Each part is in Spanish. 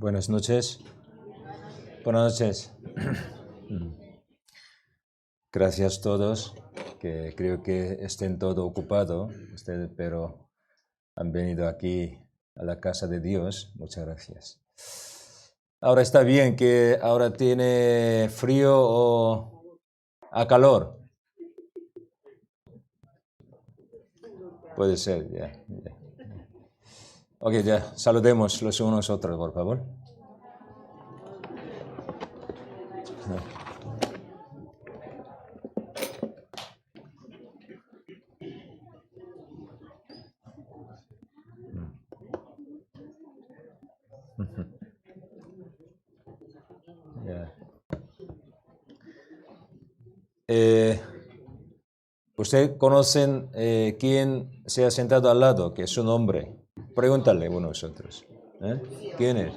Buenas noches. Buenas noches. Gracias a todos, que creo que estén todos ocupados, ustedes, pero han venido aquí a la casa de Dios. Muchas gracias. Ahora está bien que ahora tiene frío o a calor. Puede ser, ya. Ok, ya, saludemos los unos a otros, por favor. Yeah. ¿Ustedes conocen quién se ha sentado al lado, que es su nombre? Pregúntale uno a vosotros. ¿Quién es?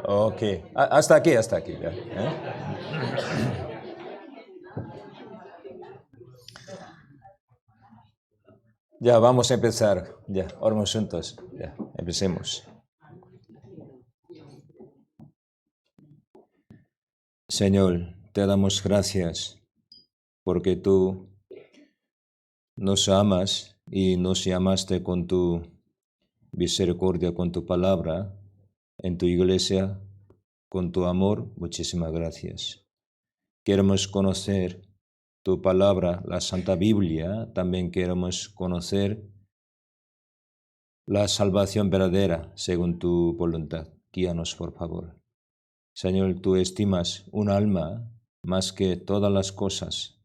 Ok, hasta aquí ya. Ya, vamos a empezar. Ya, oramos juntos. Ya, empecemos. Señor, te damos gracias porque tú nos amas y nos llamaste con tu misericordia, con tu palabra, en tu iglesia, con tu amor. Muchísimas gracias. Queremos conocer tu palabra, la Santa Biblia. También queremos conocer la salvación verdadera según tu voluntad. Guíanos, por favor. Señor, tú estimas un alma más que todas las cosas.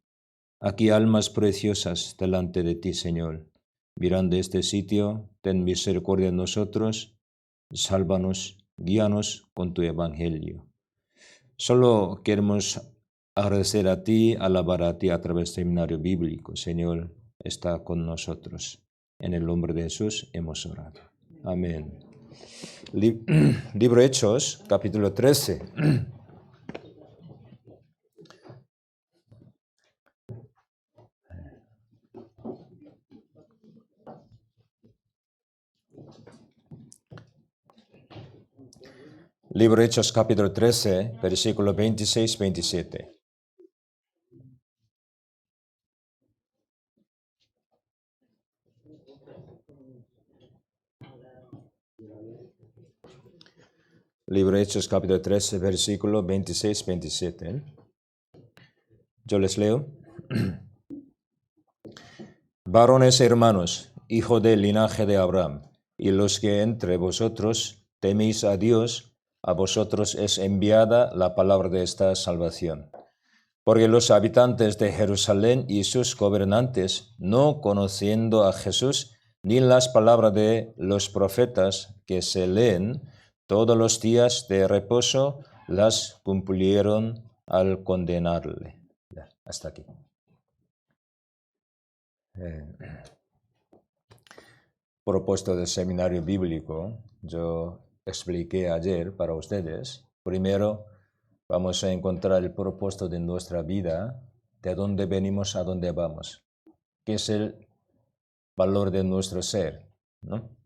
Aquí almas preciosas delante de ti, Señor. Mirando este sitio, ten misericordia de nosotros, sálvanos, guíanos con tu evangelio. Solo queremos agradecer a ti, alabar a ti a través del seminario bíblico. Señor, está con nosotros. En el nombre de Jesús hemos orado. Amén. Libro Hechos, capítulo 13. Libro de Hechos capítulo 13, versículo 26-27. Libro de Hechos capítulo 13, versículo 26-27. Yo les leo. Varones hermanos, hijos del linaje de Abraham, y los que entre vosotros teméis a Dios, a vosotros es enviada la palabra de esta salvación. Porque los habitantes de Jerusalén y sus gobernantes, no conociendo a Jesús, ni las palabras de los profetas que se leen todos los días de reposo, las cumplieron al condenarle. Hasta aquí. Propuesto del seminario bíblico, yo expliqué ayer para ustedes. Primero, vamos a encontrar el propósito de nuestra vida, de dónde venimos a dónde vamos, qué es el valor de nuestro ser, ¿no?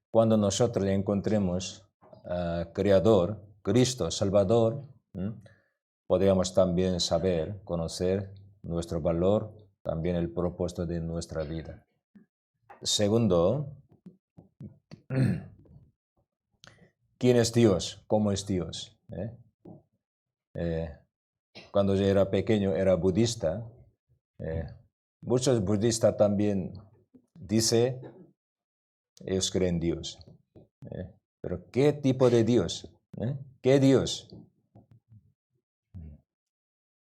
Cuando nosotros encontremos Creador, Cristo, Salvador, podríamos también saber, conocer nuestro valor, también el propósito de nuestra vida. Segundo, ¿quién es Dios? ¿Cómo es Dios? Cuando yo era pequeño era budista. Muchos budistas también dicen, ellos creen en Dios. Pero ¿qué tipo de Dios? ¿Qué Dios?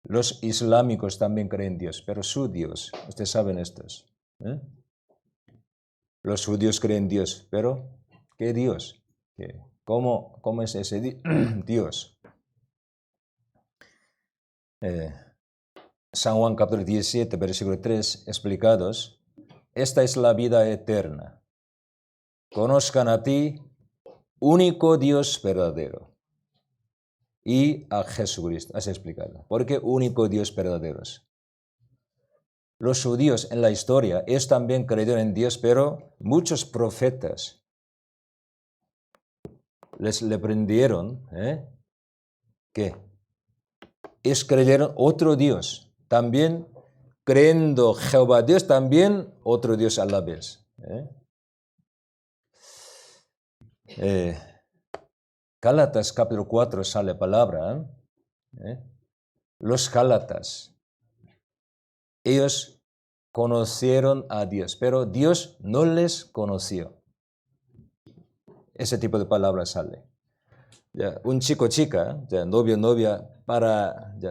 Los islámicos también creen en Dios, pero su Dios, ustedes saben estos. Los judíos creen en Dios, pero ¿qué Dios? ¿Cómo es ese Dios? San Juan capítulo 17, versículo 3, explicados, esta es la vida eterna. Conozcan a ti, único Dios verdadero, y a Jesucristo. Has explicado. ¿Por qué único Dios verdadero? Los judíos en la historia, ellos también creyeron en Dios, pero muchos profetas le prendieron, ¿qué? Ellos creyeron otro Dios, también creyendo Jehová Dios, también otro Dios a la vez. Gálatas capítulo 4 sale palabra. Los Gálatas, ellos conocieron a Dios, pero Dios no les conoció. Ese tipo de palabra sale. Ya, un chico-chica, ya, novio-novia,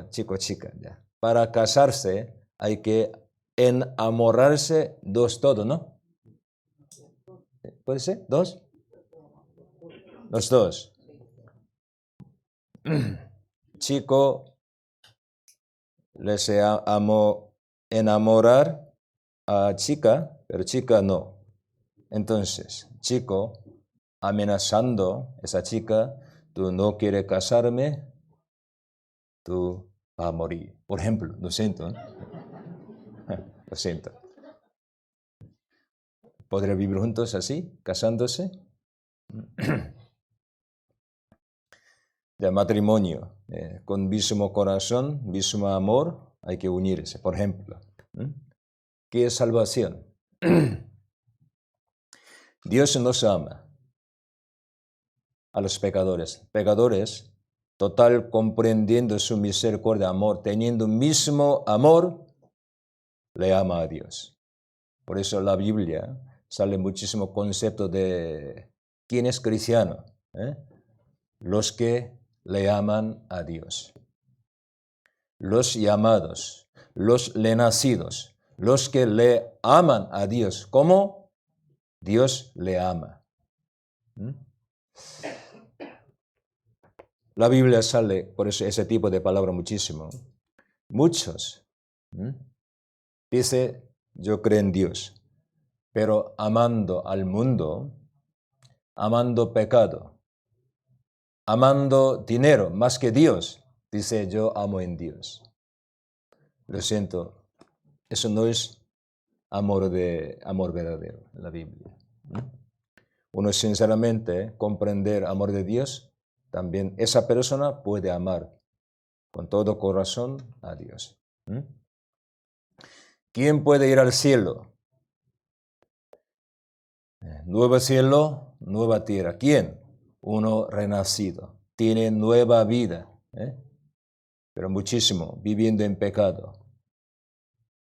chico-chica, para casarse hay que enamorarse todo, ¿no? ¿Puede ser? ¿Dos? Los dos. Chico les amó enamorar a chica, pero chica no. Entonces, chico amenazando a esa chica, tú no quieres casarme, tú vas a morir. Por ejemplo, lo siento. Lo siento. ¿Podrían vivir juntos así, casándose? De matrimonio, con mismo corazón, mismo amor, hay que unirse, por ejemplo. ¿Qué es salvación? Dios nos ama a los pecadores. Pecadores, total comprendiendo su misericordia, amor, teniendo mismo amor, le ama a Dios. Por eso en la Biblia sale muchísimo concepto de quién es cristiano. Los que le aman a Dios. Los llamados, los le nacidos, los que le aman a Dios, como Dios le ama. La Biblia sale por eso ese tipo de palabra muchísimo. Muchos dice, yo creo en Dios, pero amando al mundo, amando pecado, amando dinero más que Dios, dice, yo amo en Dios. Lo siento, eso no es amor verdadero en la Biblia. Uno sinceramente comprender amor de Dios, también esa persona puede amar con todo corazón a Dios. ¿Quién puede ir al cielo? Nuevo cielo, nueva tierra. ¿Quién? Uno renacido. Tiene nueva vida. Pero muchísimo, viviendo en pecado.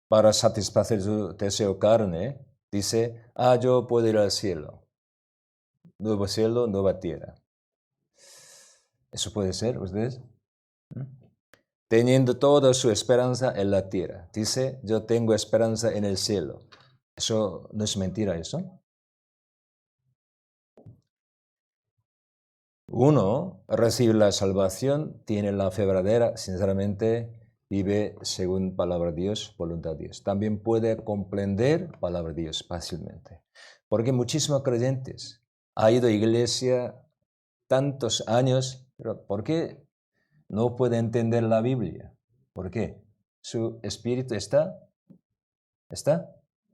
Para satisfacer su deseo carne, dice, yo puedo ir al cielo. Nuevo cielo, nueva tierra. ¿Eso puede ser, ustedes? Teniendo toda su esperanza en la tierra. Dice, yo tengo esperanza en el cielo. ¿Eso no es mentira eso? Uno recibe la salvación, tiene la fe verdadera, sinceramente vive según palabra de Dios, voluntad de Dios. También puede comprender palabra de Dios fácilmente. Porque muchísimos creyentes han ido a iglesia tantos años, pero ¿por qué no puede entender la Biblia? ¿Por qué? Su espíritu está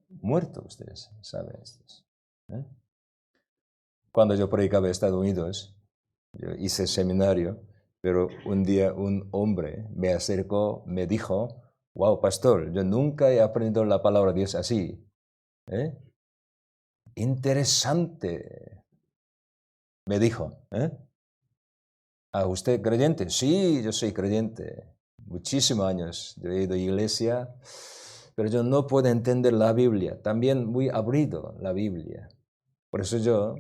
muerto, ustedes saben esto. Cuando yo predicaba en Estados Unidos, yo hice seminario, pero un día un hombre me acercó, me dijo, wow, pastor, yo nunca he aprendido la palabra de Dios así. Interesante, me dijo. ¿Usted creyente? Sí, yo soy creyente. Muchísimos años yo he ido a iglesia, pero yo no puedo entender la Biblia. También muy abrido la Biblia. Por eso yo,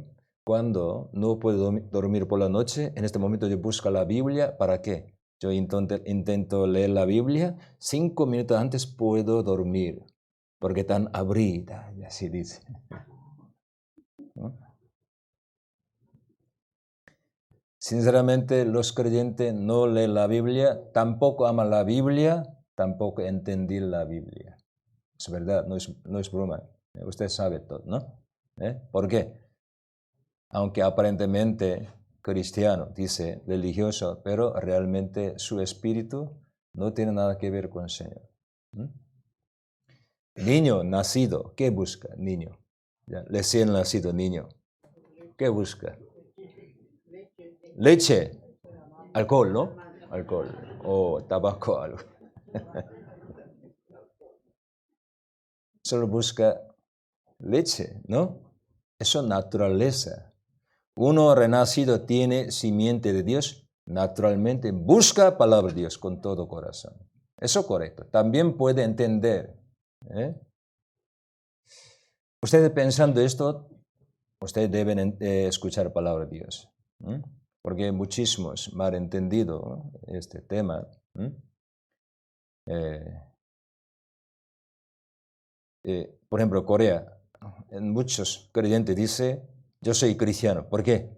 cuando no puedo dormir por la noche, en este momento yo busco la Biblia. ¿Para qué? Yo intento leer la Biblia. 5 minutos antes puedo dormir, porque tan abrida, y así dice. ¿No? Sinceramente, los creyentes no leen la Biblia, tampoco aman la Biblia, tampoco entienden la Biblia. Es verdad, no es broma. Usted sabe todo, ¿no? ¿Por qué? Aunque aparentemente cristiano, dice religioso, pero realmente su espíritu no tiene nada que ver con el Señor. Niño nacido, ¿qué busca? Niño. Recién nacido niño. ¿Qué busca? Leche. Alcohol, ¿no? Alcohol. O tabaco, algo. Solo busca leche, ¿no? Eso es naturaleza. Uno renacido tiene simiente de Dios, naturalmente busca palabra de Dios con todo corazón. Eso es correcto. También puede entender. Ustedes pensando esto, ustedes deben escuchar palabra de Dios. Porque muchísimos mal entendido este tema. Por ejemplo, Corea, en muchos creyentes dice, yo soy cristiano. ¿Por qué?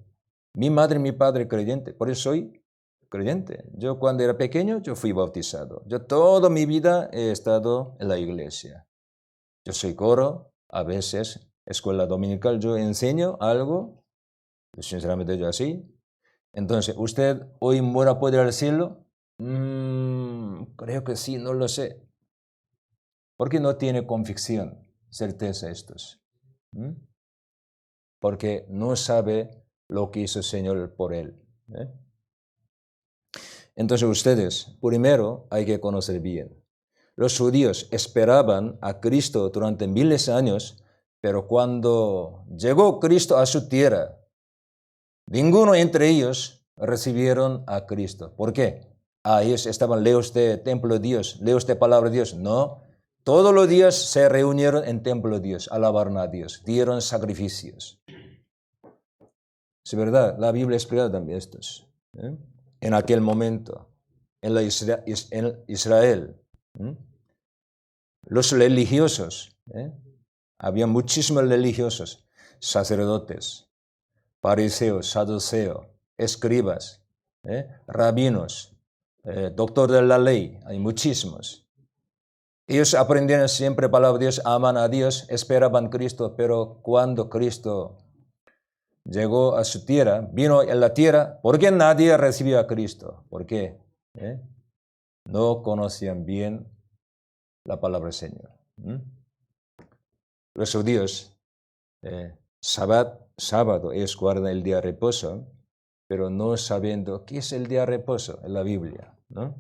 Mi madre y mi padre creyente, por eso soy creyente. Yo cuando era pequeño, yo fui bautizado. Yo toda mi vida he estado en la iglesia. Yo soy coro, a veces escuela dominical, yo enseño algo, sinceramente yo así. Entonces, ¿usted hoy muera puede ir al cielo? Creo que sí, no lo sé. Porque no tiene convicción, certeza estos. Porque no sabe lo que hizo el Señor por él. Entonces ustedes, primero hay que conocer bien. Los judíos esperaban a Cristo durante miles de años, pero cuando llegó Cristo a su tierra, ninguno entre ellos recibieron a Cristo. ¿Por qué? Ellos estaban lejos del templo de Dios, lejos de palabra de Dios. No, todos los días se reunieron en templo de Dios, alabaron a Dios, dieron sacrificios. Es verdad, la Biblia explica también estos. En aquel momento, en Israel, los religiosos, había muchísimos religiosos, sacerdotes, fariseos, saduceos, escribas, rabinos, doctor de la ley, hay muchísimos. Ellos aprendieron siempre palabra de Dios, aman a Dios, esperaban a Cristo, pero cuando Cristo llegó a su tierra, vino en la tierra, ¿por qué nadie recibió a Cristo? ¿Por qué? No conocían bien la palabra del Señor. Los judíos, sábado, ellos guardan el día de reposo, pero no sabiendo qué es el día de reposo en la Biblia, ¿no?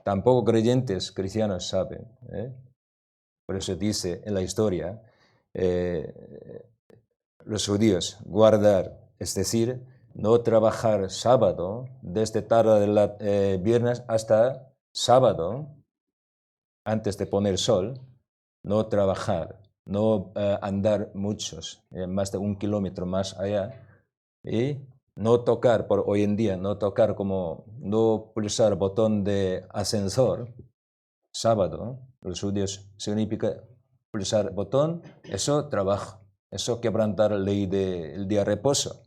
Tampoco creyentes cristianos saben, ¿eh? Por eso dice en la historia, los judíos guardar, es decir, no trabajar sábado desde tarde de viernes hasta sábado, antes de poner sol, no trabajar, no andar muchos, más de 1 kilómetro más allá, y no tocar, por hoy en día, no tocar como, no pulsar botón de ascensor, sábado, los judíos significa pulsar botón, eso trabajo, eso quebrantar la ley del día de reposo.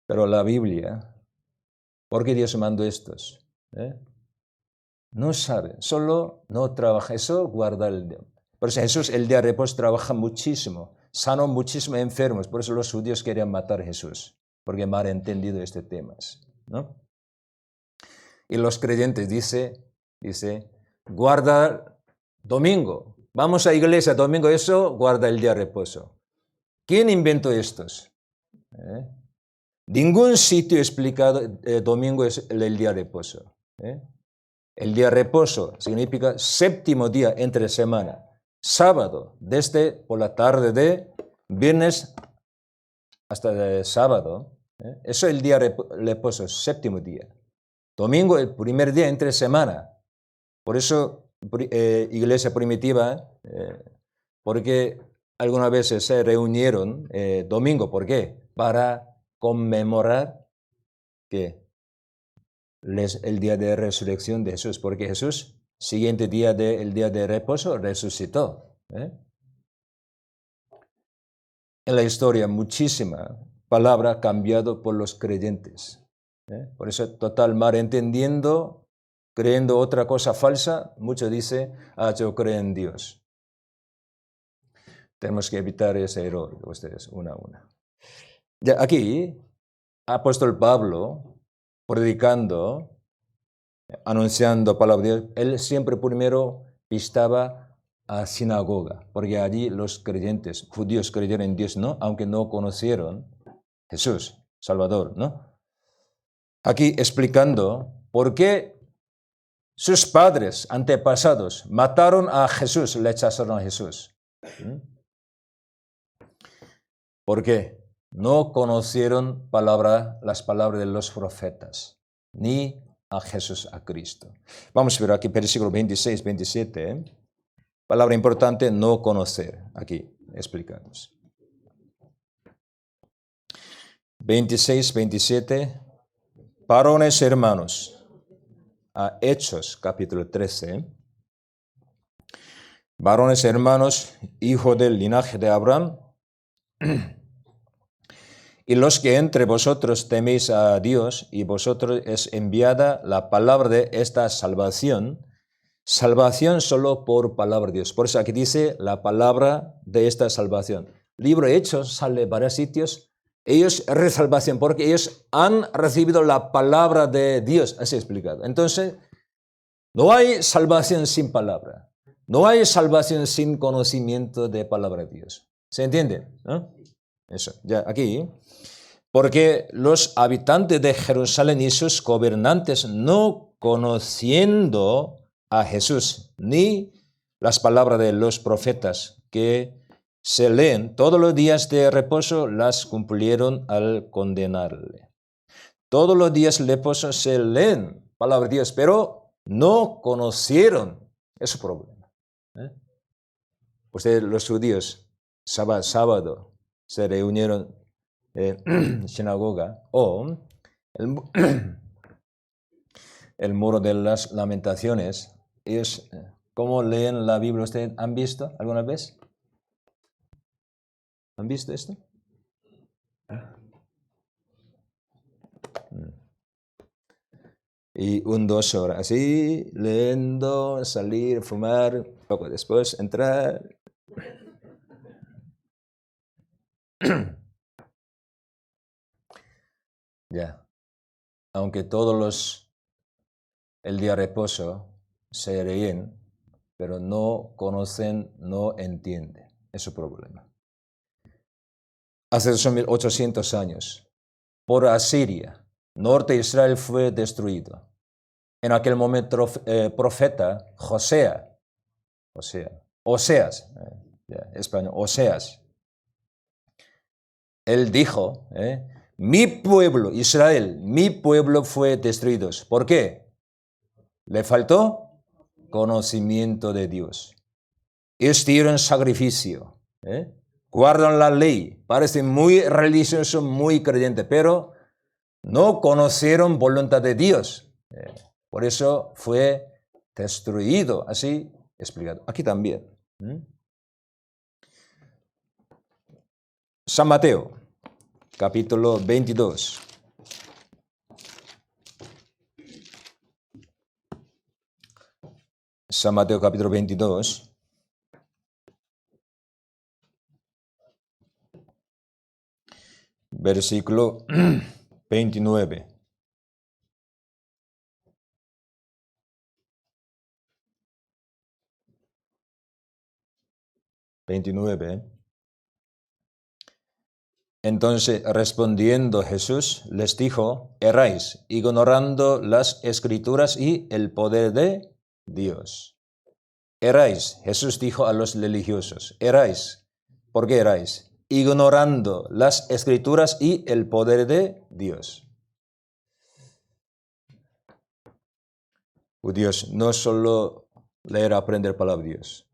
Pero la Biblia, ¿por qué Dios mandó estos? No sabe, solo no trabaja, eso guarda el día. Por eso Jesús el día de reposo trabaja muchísimo, sanó muchísimos enfermos, por eso los judíos querían matar a Jesús, porque mal entendido este tema, ¿no? Y los creyentes dice, guarda domingo, vamos a iglesia domingo, eso guarda el día de reposo. ¿Quién inventó estos? Ningún sitio explicado domingo es el día de reposo. El día de reposo significa séptimo día entre semana. Sábado, desde por la tarde de viernes hasta el sábado. Eso es el día de reposo, séptimo día. Domingo, el primer día entre semana. Por eso, iglesia primitiva, porque algunas veces se reunieron domingo. ¿Por qué? Para conmemorar que el día de resurrección de Jesús, porque Jesús, siguiente día del día de reposo, resucitó. En la historia, muchísima palabra cambiado por los creyentes. Por eso, total mal entendiendo, creyendo otra cosa falsa, muchos dicen, yo creo en Dios. Tenemos que evitar ese error, ustedes, una a una. Ya, aquí, apóstol Pablo, predicando, anunciando palabra de Dios, él siempre primero visitaba a sinagoga, porque allí los creyentes, judíos creyeron en Dios, ¿no? Aunque no conocieron Jesús, Salvador, ¿no? Aquí explicando por qué sus padres, antepasados, mataron a Jesús, le rechazaron a Jesús. ¿Por qué? No conocieron las palabras de los profetas, ni a Jesús, a Cristo. Vamos a ver aquí versículo 26, 27. Palabra importante, no conocer. Aquí explicamos. 26, 27. Varones hermanos. A Hechos, capítulo 13. Varones hermanos, hijo del linaje de Abraham. Y los que entre vosotros teméis a Dios, y vosotros es enviada la palabra de esta salvación. Salvación solo por palabra de Dios. Por eso aquí dice la palabra de esta salvación. Libro de Hechos sale en varios sitios. Ellos es salvación porque ellos han recibido la palabra de Dios. Así explicado. Entonces, no hay salvación sin palabra. No hay salvación sin conocimiento de palabra de Dios. ¿Se entiende? ¿No? Eso, ya aquí. Porque los habitantes de Jerusalén y sus gobernantes, no conociendo a Jesús ni las palabras de los profetas que se leen todos los días de reposo, las cumplieron al condenarle. Todos los días de reposo se leen palabras de Dios, pero no conocieron. Es su problema. Ustedes, los judíos, sábado se reunieron sinagoga o el muro de las lamentaciones. Ellos, ¿cómo leen la Biblia? ¿Ustedes han visto alguna vez? ¿Han visto esto? Y 2 horas así, leyendo, salir, fumar, poco después entrar. Ya. Aunque todos el día de reposo se ríen, pero no conocen, no entienden. Es su problema. hace 2800 años, por Asiria. Norte de Israel fue destruido. En aquel momento profeta Oseas, español, Oseas, él dijo, mi pueblo, Israel, mi pueblo fue destruido. ¿Por qué? Le faltó conocimiento de Dios. Ellos dieron sacrificio, guardan la ley, parecen muy religiosos, muy creyentes, pero no conocieron voluntad de Dios. Por eso fue destruido, así explicado. Aquí también. San Mateo, capítulo 22. San Mateo, capítulo 22. Versículo 29. Entonces, respondiendo Jesús, les dijo, erráis, ignorando las Escrituras y el poder de Dios. Erráis, Jesús dijo a los religiosos, erráis. ¿Por qué erráis? Ignorando las Escrituras y el poder de Dios. Judíos, no solo leer, aprender palabra de Dios,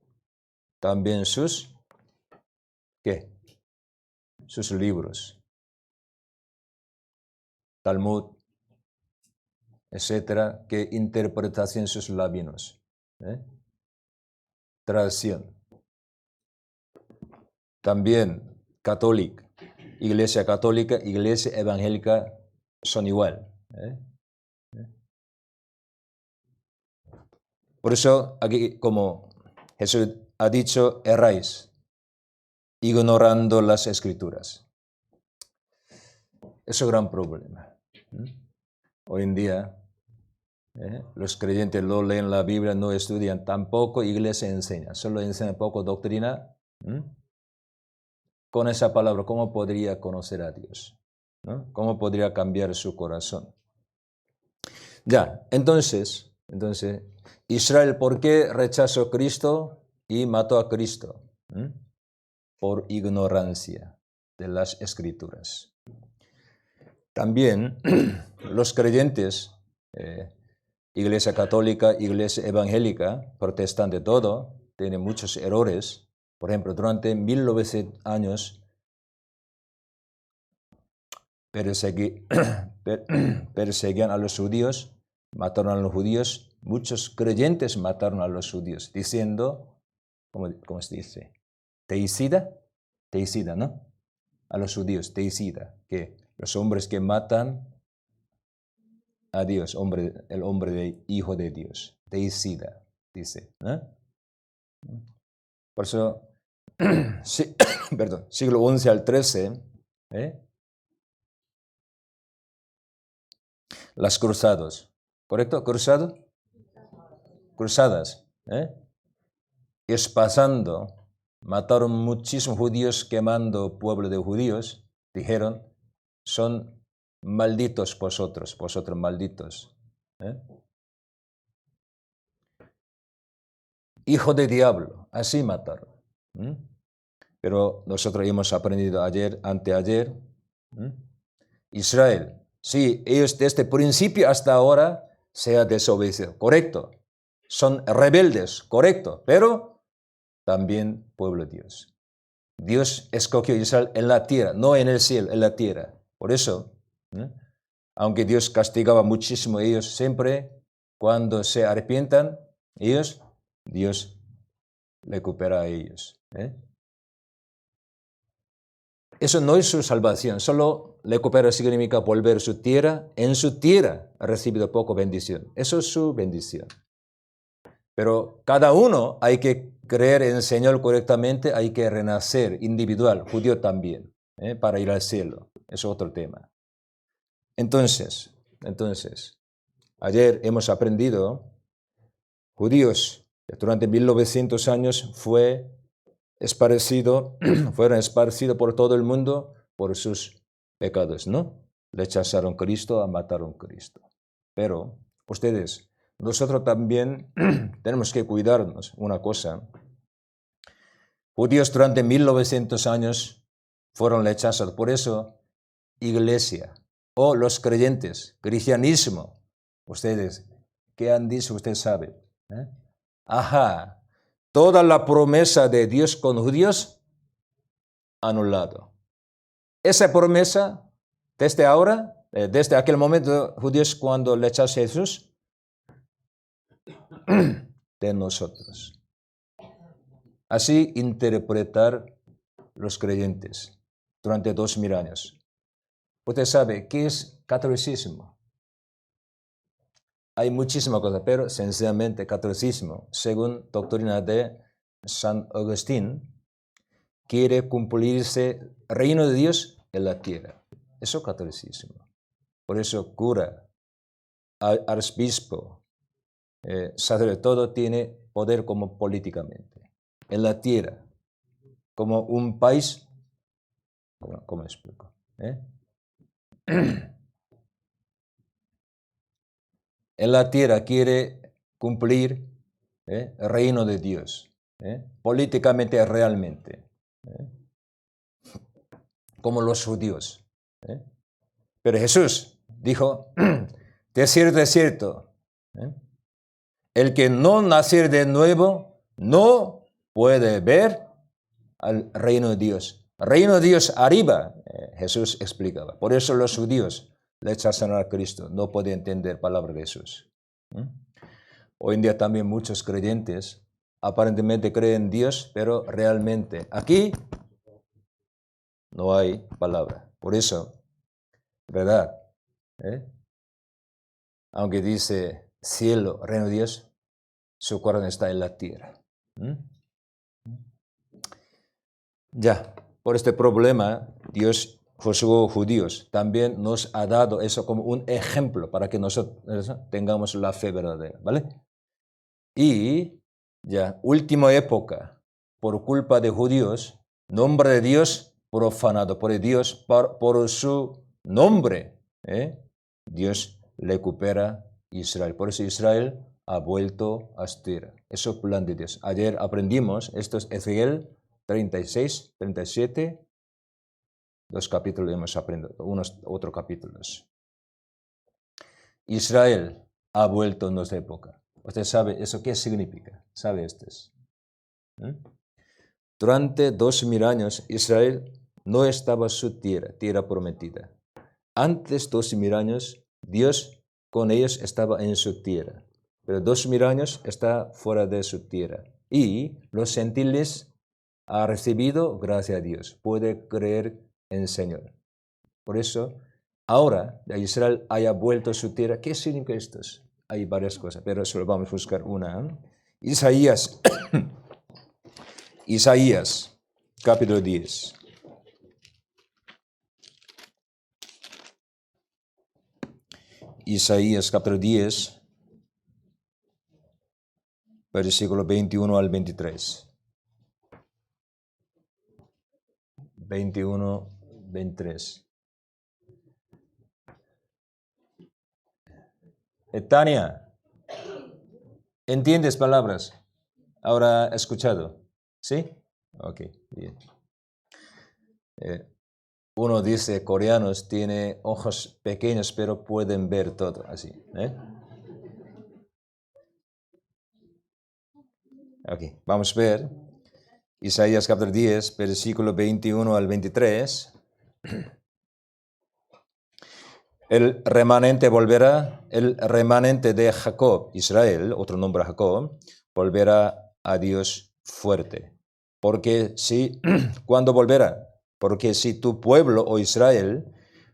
también sus, ¿qué? Sus libros, Talmud, etcétera, que interpretación sus labinos, tradición. También católica, iglesia católica, iglesia evangélica son igual. Por eso aquí, como Jesús ha dicho, erráis, ignorando las Escrituras. Es un gran problema. Hoy en día, los creyentes no leen la Biblia, no estudian, tampoco iglesia enseña, solo enseña poco doctrina. Con esa palabra, ¿cómo podría conocer a Dios? ¿No? ¿Cómo podría cambiar su corazón? Ya, entonces, Israel, ¿por qué rechazó a Cristo y mató a Cristo? Por ignorancia de las Escrituras. También los creyentes, iglesia católica, iglesia evangélica, protestante, todo, tienen muchos errores. Por ejemplo, durante 1900 años perseguían a los judíos, mataron a los judíos. Muchos creyentes mataron a los judíos, diciendo, ¿cómo se dice? Teicida, ¿no? A los judíos, teicida, que los hombres que matan a Dios, el hombre de hijo de Dios, teicida, dice. Por eso, sí, perdón, siglo XI al XIII, las cruzadas, ¿correcto? Cruzadas, es pasando, mataron muchísimos judíos quemando pueblo de judíos, dijeron, son malditos vosotros malditos. Hijo de diablo, así mataron. Pero nosotros hemos aprendido ayer, anteayer, Israel, sí, ellos desde principio hasta ahora se han desobedecido, correcto. Son rebeldes, correcto, pero también pueblo de Dios. Dios escogió a Israel en la tierra, no en el cielo, en la tierra. Por eso, aunque Dios castigaba muchísimo a ellos, siempre cuando se arrepientan, Dios recupera a ellos. Eso no es su salvación, solo recupera significa volver a su tierra. En su tierra ha recibido poco bendición. Eso es su bendición. Pero cada uno hay que creer en el Señor correctamente, hay que renacer individual, judío también, para ir al cielo. Es otro tema. Entonces, ayer hemos aprendido, judíos durante 1900 años fueron esparcidos por todo el mundo, por sus pecados, ¿no? Rechazaron a Cristo, mataron a Cristo. Pero ustedes, nosotros también tenemos que cuidarnos una cosa. Judíos durante 1900 años fueron rechazados. Por eso, iglesia o los creyentes, cristianismo, ustedes, ¿qué han dicho? Usted sabe. Ajá, toda la promesa de Dios con judíos anulado. Esa promesa, desde ahora, desde aquel momento, judíos cuando rechazan a Jesús, de nosotros. Así interpretar los creyentes durante 2000 años. Usted sabe, ¿qué es catolicismo? Hay muchísimas cosas, pero sencillamente catolicismo, según doctrina de San Agustín, quiere cumplirse el reino de Dios en la tierra. Eso es catolicismo. Por eso cura, arzobispo, sacerdote, todo tiene poder como políticamente. En la tierra, como un país, ¿cómo explico? En la tierra quiere cumplir el reino de Dios, políticamente, realmente, como los judíos. Pero Jesús dijo, de cierto, el que no naciere de nuevo no puede ver al reino de Dios. Reino de Dios arriba, Jesús explicaba. Por eso los judíos rechazan a Cristo, no pueden entender palabra de Jesús. Hoy en día también muchos creyentes aparentemente creen en Dios, pero realmente aquí no hay palabra. Por eso, ¿verdad? Aunque dice cielo, reino de Dios, su corazón está en la tierra. Ya, por este problema, Dios juzgó judíos. También nos ha dado eso como un ejemplo para que nosotros tengamos la fe verdadera, ¿vale? Y ya, última época, por culpa de judíos, nombre de Dios profanado por Dios, por su nombre, Dios recupera Israel. Por eso Israel ha vuelto a su tierra. Eso es el plan de Dios. Ayer aprendimos, esto es Ezequiel 36, 37, dos capítulos hemos aprendido, unos otros capítulos. Israel ha vuelto en nuestra época. Usted sabe eso qué significa, sabe esto. Durante 2000 años Israel no estaba en su tierra prometida. Antes 2000 años Dios con ellos estaba en su tierra, pero 2000 años está fuera de su tierra. Y los gentiles han recibido gracias a Dios, puede creer en el Señor. Por eso, ahora Israel haya vuelto a su tierra. ¿Qué significa esto? Hay varias cosas, pero solo vamos a buscar una. Isaías, Isaías, capítulo 10. Isaías, capítulo 10, versículo 21 al 23. 21, 23. Tania, ¿entiendes palabras? Ahora he escuchado. ¿Sí? Ok, bien. Uno dice, coreanos tiene ojos pequeños, pero pueden ver todo, así. Ok, vamos a ver. Isaías capítulo 10, versículo 21 al 23. El remanente volverá, el remanente de Jacob, Israel, otro nombre Jacob, volverá a Dios fuerte. Porque si, ¿cuándo volverá? Porque si tu pueblo, o Israel,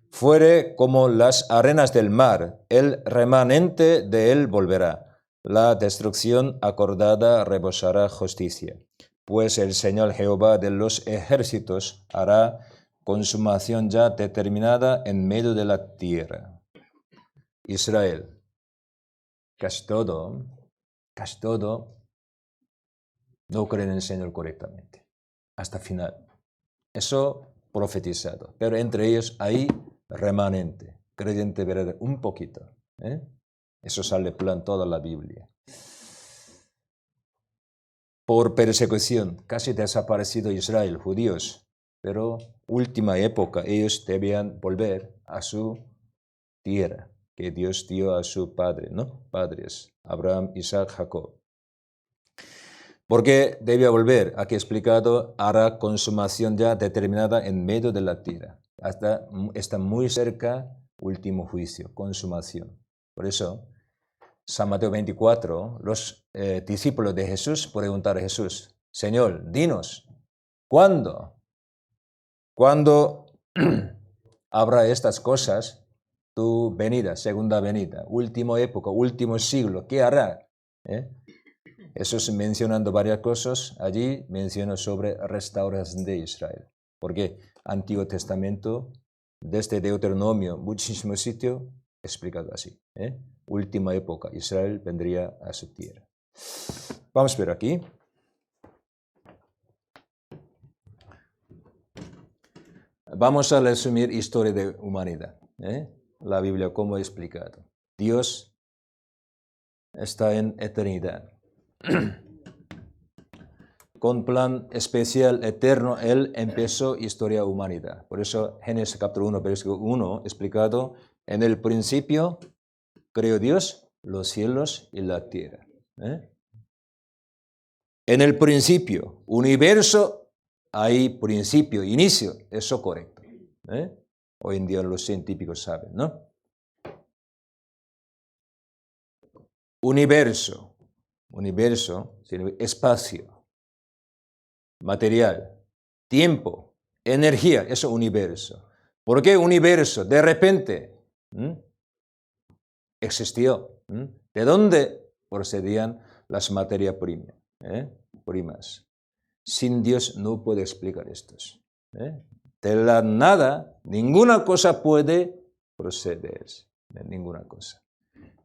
fuere como las arenas del mar, el remanente de él volverá. La destrucción acordada rebosará justicia. Pues el Señor Jehová de los ejércitos hará consumación ya determinada en medio de la tierra. Israel, casi todo, no creen en el Señor correctamente, hasta final. Eso profetizado. Pero entre ellos hay remanente, creyente verdadero, un poquito. Eso sale plan toda la Biblia. Por persecución, casi desaparecido Israel, judíos. Pero última época, ellos debían volver a su tierra que Dios dio a su padre, ¿no? Padres, Abraham, Isaac, Jacob. ¿Por qué debía volver? Aquí explicado, hará consumación ya determinada en medio de la tierra. Está muy cerca, último juicio, consumación. Por eso, San Mateo 24, los discípulos de Jesús preguntaron a Jesús, Señor, dinos, ¿cuándo habrá estas cosas? Tu venida, segunda venida, última época, último siglo, ¿qué hará? Jesús mencionando varias cosas, allí menciona sobre restauración de Israel. Porque Antiguo Testamento, desde Deuteronomio, muchísimos sitios, explicado así. Última época, Israel vendría a su tierra. Vamos a ver aquí. Vamos a resumir historia de humanidad. La Biblia, como he explicado. Dios está en eternidad. Con plan especial, eterno, Él empezó historia de humanidad. Por eso, Génesis capítulo 1, versículo 1, explicado, en el principio creó Dios los cielos y la tierra. En el principio, universo, hay principio, inicio, eso correcto. Hoy en día los científicos saben, ¿no? Universo, espacio, material, tiempo, energía, eso es universo. ¿Por qué universo? De repente existió. ¿De dónde procedían las materias primas? Sin Dios no puede explicar esto. De la nada, ninguna cosa puede proceder. Ninguna cosa.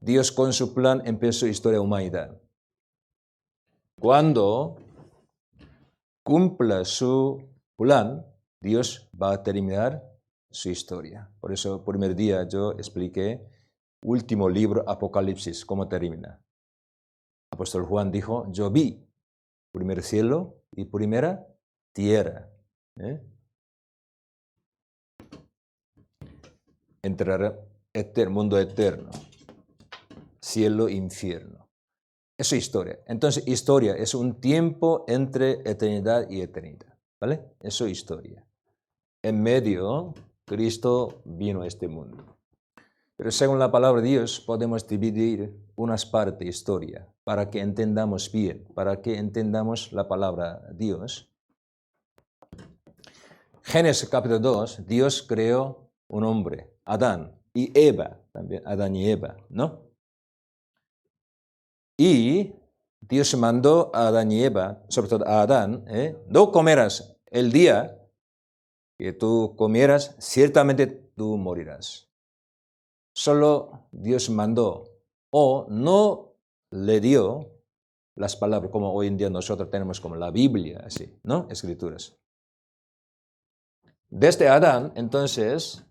Dios con su plan empezó historia de humanidad. Cuando cumpla su plan, Dios va a terminar su historia. Por eso, primer día yo expliqué último libro, Apocalipsis, cómo termina. Apóstol Juan dijo, yo vi primer cielo y primera tierra. Entrará mundo eterno, cielo, infierno. Eso es historia. Entonces, historia es un tiempo entre eternidad y eternidad. ¿Vale? Eso es historia. En medio, Cristo vino a este mundo. Pero según la palabra de Dios, podemos dividir unas partes de historia para que entendamos bien, para que entendamos la palabra de Dios. Génesis capítulo 2, Dios creó un hombre, Adán, y Eva, también Adán y Eva, ¿no? Y Dios mandó a Adán y Eva, sobre todo a Adán, no comerás el día que tú comieras, ciertamente tú morirás. Solo Dios mandó o no le dio las palabras como hoy en día nosotros tenemos como la Biblia, así, ¿no? Escrituras. Desde Adán, entonces,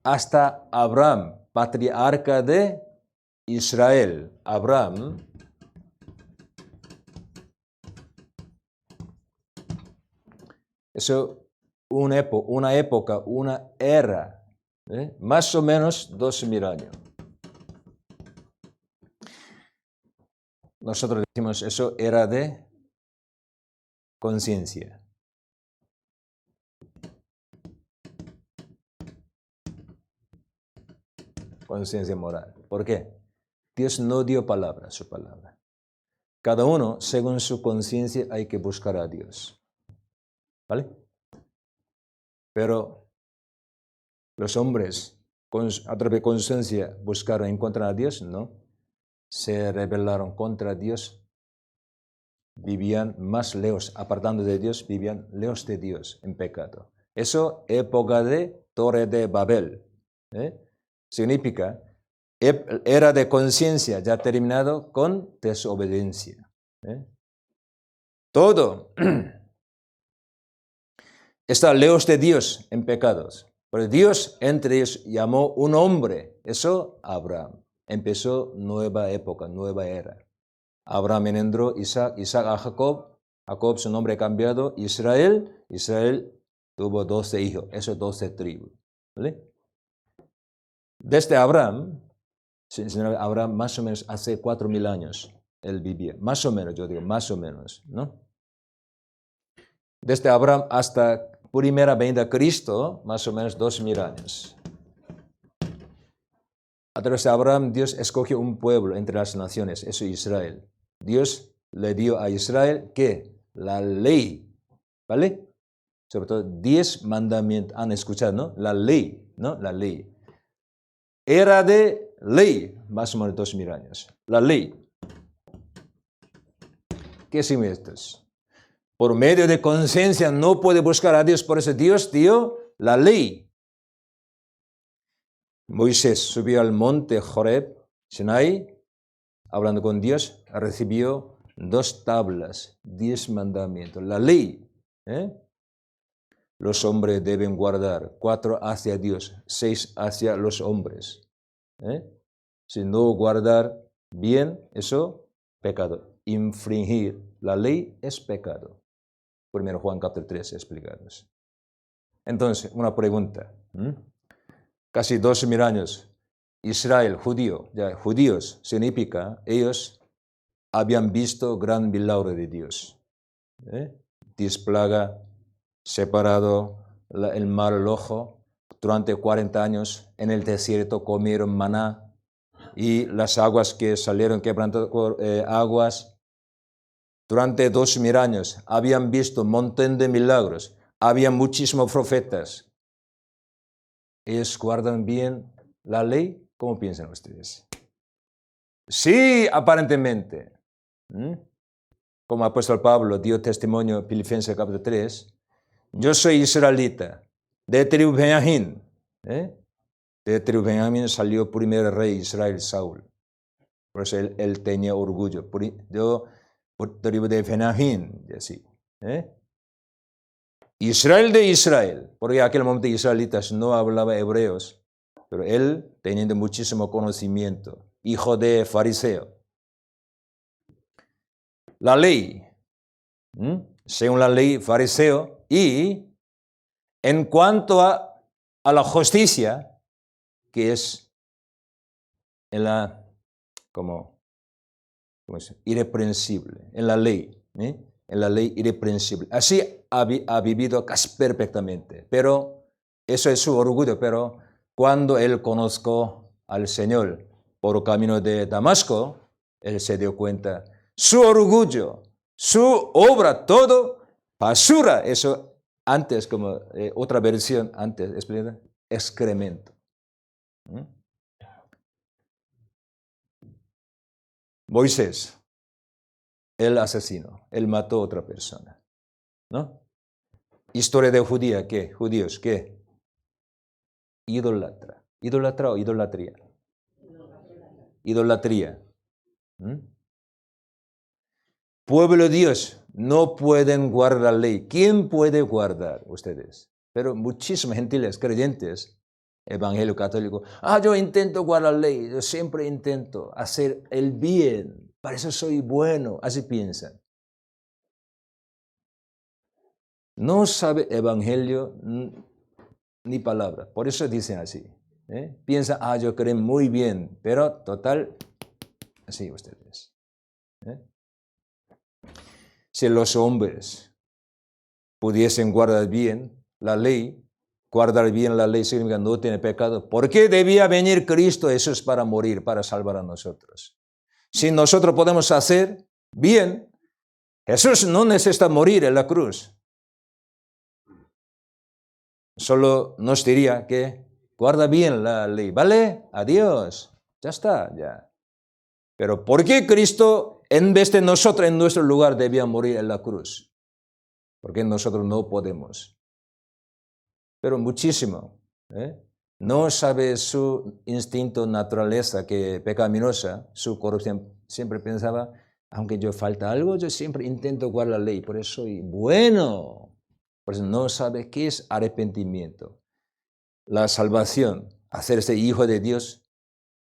hasta Abraham, patriarca de Israel. Abraham eso una época, una era, más o menos 2000 años. Nosotros decimos eso era de conciencia. Conciencia moral. ¿Por qué? Dios no dio palabra, su palabra. Cada uno, según su conciencia, hay que buscar a Dios. ¿Vale? Pero los hombres, a través de conciencia, buscaron encontrar a Dios, no. Se rebelaron contra Dios, vivían más lejos, apartando de Dios, vivían lejos de Dios en pecado. Eso, época de Torre de Babel. Significa, era de conciencia ya terminado con desobediencia. Todo está lejos de Dios en pecados. Pero Dios entre ellos llamó un hombre, eso Abraham. Empezó nueva época, nueva era. Abraham engendró Isaac, Isaac a Jacob, Jacob su nombre cambiado, Israel, Israel tuvo 12 hijos, esos 12 tribus. ¿Vale? Desde Abraham más o menos hace 4.000 años él vivía, más o menos, yo digo, más o menos, ¿no? Desde Abraham hasta primera venida de Cristo, más o menos 2.000 años. A través de Abraham, Dios escogió un pueblo entre las naciones, eso es Israel. Dios le dio a Israel, ¿qué? La ley, ¿vale? Sobre todo 10 mandamientos, han escuchado, ¿no? La ley, ¿no? La ley. Era de ley, más o menos 2.000 años. La ley. ¿Qué significa esto? Por medio de conciencia no puede buscar a Dios, por eso Dios dio la ley. Moisés subió al monte Horeb, Sinai, hablando con Dios, recibió 2 tablas, 10 mandamientos, la ley. Los hombres deben guardar 4 hacia Dios, 6 hacia los hombres. Si no guardar bien, eso, pecado. Infringir la ley es pecado. Primero Juan capítulo 3 explicados. Entonces, una pregunta. Casi 2.000 años, Israel, judíos significa, ellos habían visto gran milagro de Dios. 10 plagas, separado el mar rojo, durante 40 años en el desierto comieron maná, y las aguas que salieron quebrantando aguas. Durante 2.000 años habían visto un montón de milagros, había muchísimos profetas. ¿Ellos guardan bien la ley? ¿Cómo piensan ustedes? Sí, aparentemente. Como apóstol Pablo dio testimonio en Filipenses capítulo 3, yo soy israelita, de tribu Benjamín. De tribu Benjamín salió primer rey Israel, Saúl. Por eso él tenía orgullo. Yo, por tribu de Benjamín, así. Israel de Israel, porque en aquel momento israelitas no hablaba hebreos, pero él teniendo muchísimo conocimiento, hijo de fariseo. La ley, según la ley fariseo, y en cuanto a la justicia, que es en la, como irreprensible, en la ley, en la ley irreprensible. Así ha vivido casi perfectamente, pero eso es su orgullo. Pero cuando él conozco al Señor por el camino de Damasco, él se dio cuenta, su orgullo, su obra, todo, basura, eso antes, como otra versión antes, excremento. Moisés, el asesino, él mató a otra persona, ¿no? Historia de judía, ¿qué? Judíos, ¿qué? Idolatra. ¿Idolatra o idolatría? Idolatría. Pueblo de Dios, no pueden guardar la ley. ¿Quién puede guardar? Ustedes. Pero muchísimos gentiles, creyentes, evangelio católico, yo intento guardar la ley, yo siempre intento hacer el bien, para eso soy bueno, así piensan. No sabe evangelio ni palabra, por eso dicen así. Piensa, yo creo muy bien, pero total, así ustedes. Si los hombres pudiesen guardar bien la ley, guardar bien la ley significa no tener pecado. ¿Por qué debía venir Cristo Jesús para morir, para salvar a nosotros? Si nosotros podemos hacer bien, Jesús no necesita morir en la cruz. Solo nos diría que guarda bien la ley, ¿vale? Adiós. Ya está, ya. Pero ¿por qué Cristo, en vez de nosotros, en nuestro lugar, debía morir en la cruz? Porque nosotros no podemos. Pero muchísimo. No sabe su instinto, naturaleza que pecaminosa, su corrupción. Siempre pensaba, aunque yo falta algo, yo siempre intento guardar la ley, por eso soy bueno. Por eso no sabe qué es arrepentimiento. La salvación, hacerse hijo de Dios,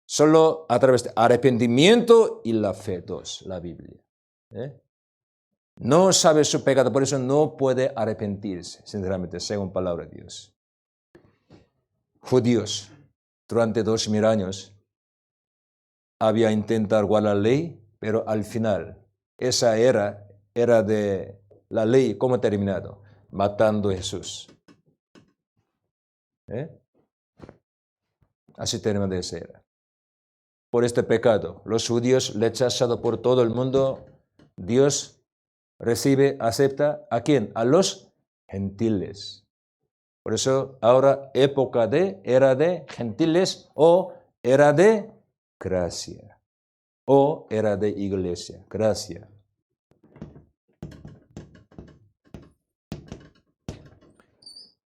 solo a través de arrepentimiento y la fe, la Biblia. No sabe su pecado, por eso no puede arrepentirse, sinceramente, según palabra de Dios. Judíos, durante 2000 años, había intentado guardar la ley, pero al final, esa era de la ley, ¿cómo ha terminado? Matando a Jesús. Así terminó esa era. Por este pecado, los judíos rechazados por todo el mundo, Dios recibe, acepta, ¿a quién? A los gentiles. Por eso ahora era de gentiles o era de gracia o era de iglesia, gracia.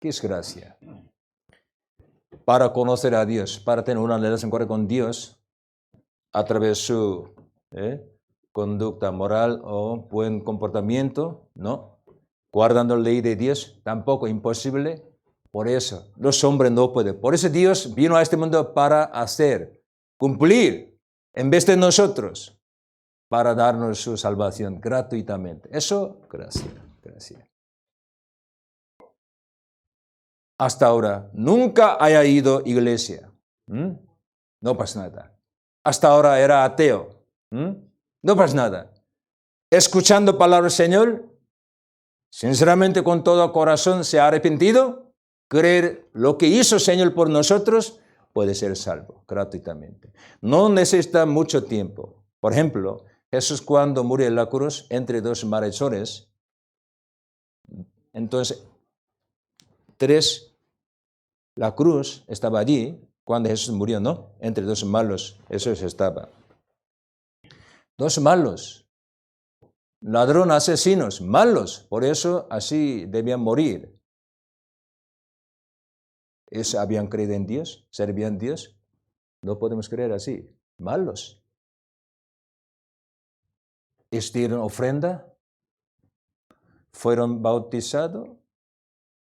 ¿Qué es gracia? Para conocer a Dios, para tener una relación correcta con Dios a través de su conducta moral o buen comportamiento, ¿no? Guardando la ley de Dios, tampoco imposible. Por eso, los hombres no pueden. Por eso Dios vino a este mundo para cumplir, en vez de nosotros, para darnos su salvación gratuitamente. Eso, gracia. Hasta ahora, nunca haya ido a iglesia. No pasa nada. Hasta ahora era ateo. No pasa nada. Escuchando palabras del Señor, sinceramente con todo corazón se ha arrepentido. Creer lo que hizo el Señor por nosotros, puede ser salvo gratuitamente. No necesita mucho tiempo. Por ejemplo, Jesús cuando murió en la cruz entre dos malhechores, entonces la cruz estaba allí cuando Jesús murió, ¿no? Entre dos malos, Jesús estaba. Dos malos, ladrones, asesinos, malos, por eso así debían morir. ¿Habían creído en Dios? ¿Servían a Dios? No podemos creer así. Malos. ¿Hicieron ofrenda? ¿Fueron bautizados?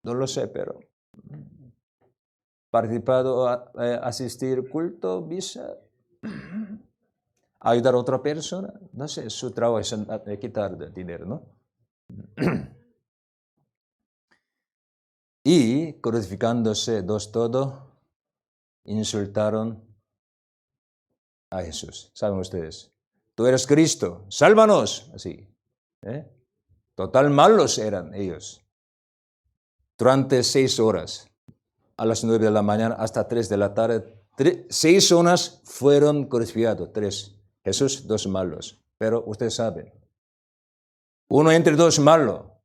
No lo sé, pero ¿participado a asistir culto, misa? ¿Ayudar a otra persona? No sé, su trabajo es quitar dinero, ¿no? Y crucificándose todo, insultaron a Jesús. ¿Saben ustedes? Tú eres Cristo, sálvanos. Así. Total malos eran ellos. Durante 6 horas, a las 9 de la mañana hasta 3 de la tarde, 6 horas fueron crucificados. 3. Jesús, 2 malos. Pero ustedes saben, uno entre 2 malo.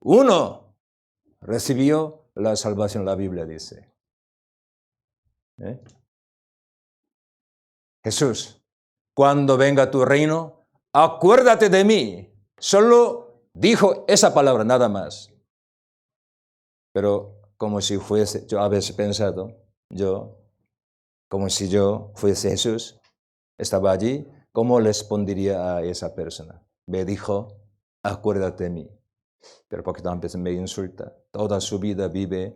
Uno recibió la salvación, la Biblia dice. Jesús, cuando venga tu reino, acuérdate de mí. Solo dijo esa palabra, nada más. Pero como si fuese, yo a veces he pensado, como si yo fuese Jesús, estaba allí, ¿cómo respondería a esa persona? Me dijo, acuérdate de mí. Pero porque también me insulta. Toda su vida vive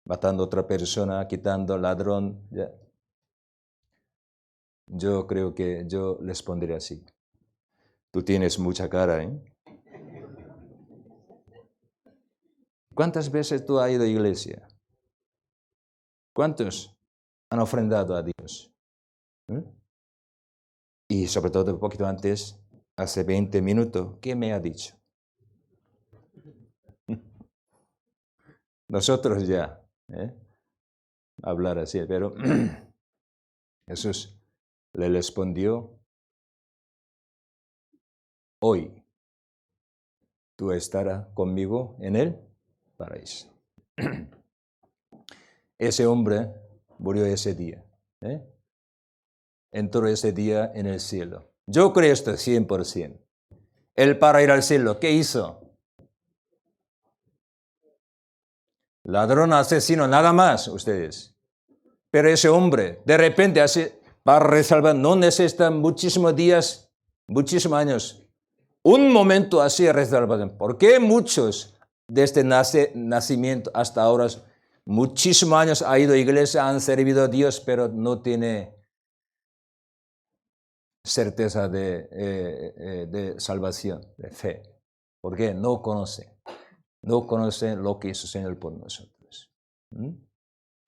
matando a otra persona, quitando ladrón. ¿Ya? Yo creo que yo responderé así. Tú tienes mucha cara, ¿eh? ¿Cuántas veces tú has ido a la iglesia? ¿Cuántos han ofrendado a Dios? Y sobre todo un poquito antes, hace 20 minutos, ¿qué me ha dicho? Nosotros ya, hablar así, pero Jesús le respondió, hoy tú estarás conmigo en el paraíso. Ese hombre murió ese día. Entró ese día en el cielo. Yo creo esto 100%. Él para ir al cielo, ¿qué hizo? Ladrón, asesino, nada más ustedes. Pero ese hombre, de repente, para resalvar, no necesita muchísimos días, muchísimos años. Un momento así de resalvación. ¿Por qué muchos desde nacimiento hasta ahora, muchísimos años ha ido a iglesia, han servido a Dios, pero no tiene certeza de salvación, de fe. ¿Por qué? No conoce. No conoce lo que hizo el Señor por nosotros.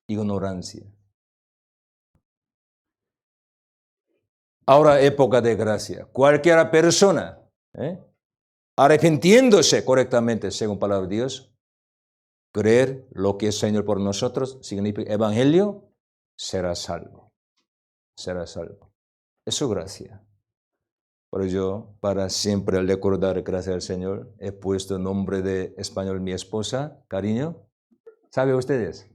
Ignorancia. Ahora época de gracia. Cualquier persona, arrepintiéndose correctamente, según palabra de Dios, creer lo que es Señor por nosotros, significa evangelio, será salvo. Será salvo. Es su gracia. Por ello, para siempre recordar gracias al Señor, he puesto el nombre de español mi esposa, cariño. ¿Sabe ustedes?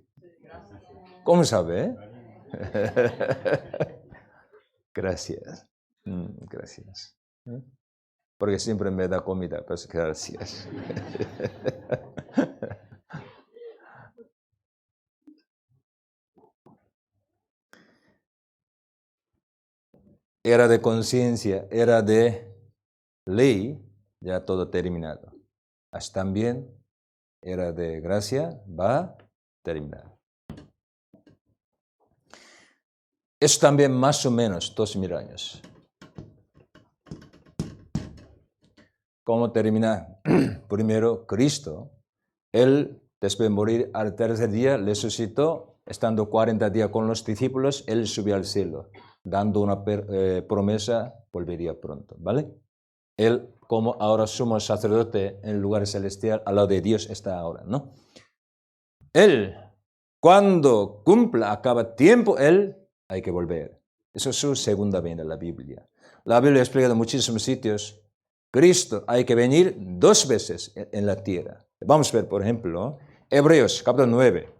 ¿Cómo sabe? Gracias. Gracias. Porque siempre me da comida, pues gracias. Era de conciencia, era de ley, ya todo terminado. Hasta también era de gracia, va a terminar. Es también más o menos 2000 años. ¿Cómo termina? Primero, Cristo, Él, después de morir al tercer día, resucitó, estando 40 días con los discípulos, Él subió al cielo, dando una promesa, volvería pronto, ¿vale? Él, como ahora sumo sacerdote en el lugar celestial, al lado de Dios está ahora, ¿no? Él, cuando cumpla, acaba tiempo, Él, hay que volver. Eso es su segunda venida en la Biblia. La Biblia explica en muchísimos sitios, Cristo hay que venir 2 veces en la tierra. Vamos a ver, por ejemplo, Hebreos, capítulo 9.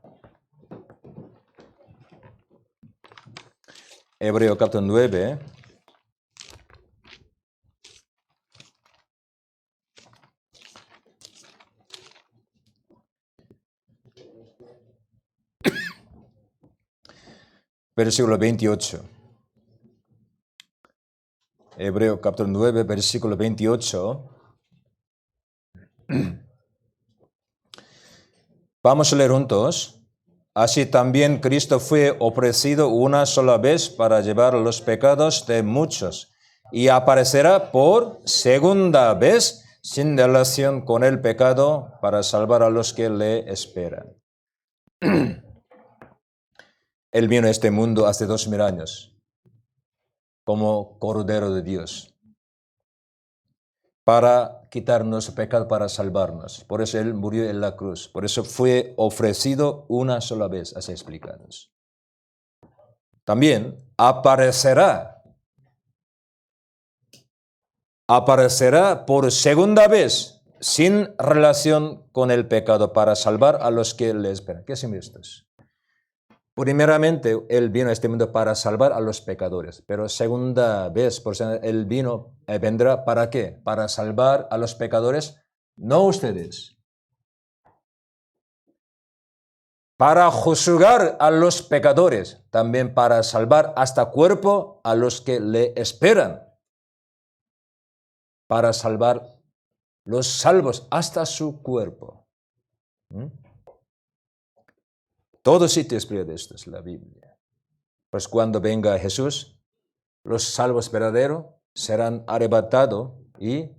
Hebreos, capítulo 9. Versículo 28. Hebreo capítulo 9, versículo 28. Vamos a leer juntos. Así también Cristo fue ofrecido una sola vez para llevar los pecados de muchos y aparecerá por segunda vez sin relación con el pecado para salvar a los que le esperan. Él vino a este mundo hace 2000 años como Cordero de Dios para quitarnos el pecado, para salvarnos. Por eso Él murió en la cruz. Por eso fue ofrecido una sola vez, así explicados. También aparecerá por segunda vez sin relación con el pecado para salvar a los que le esperan. ¿Qué significa esto? Primeramente, Él vino a este mundo para salvar a los pecadores, pero segunda vez, Él vendrá ¿para qué? Para salvar a los pecadores, no ustedes. Para juzgar a los pecadores, también para salvar hasta cuerpo a los que le esperan. Para salvar los salvos hasta su cuerpo. Todo sitio explica de esto, es la Biblia. Pues cuando venga Jesús, los salvos verdaderos serán arrebatados y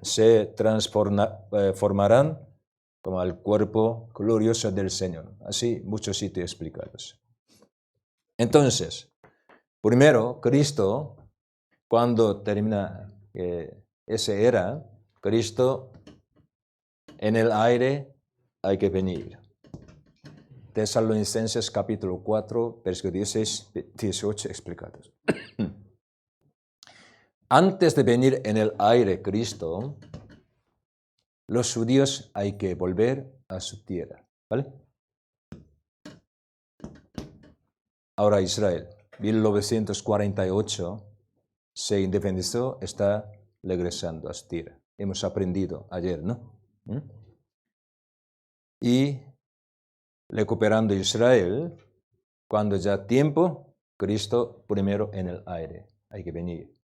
se transformarán como el cuerpo glorioso del Señor. Así, muchos sitios explicados. Entonces, primero, Cristo, cuando termina ese era, Cristo en el aire hay que venir. Tesalonicenses capítulo 4, versículo 16, 18 explicados. Antes de venir en el aire Cristo, los judíos hay que volver a su tierra, ¿vale? Ahora Israel, 1948, se independizó, está regresando a su tierra. Hemos aprendido ayer, ¿no? Y recuperando Israel, cuando ya tiempo, Cristo primero en el aire, hay que venir.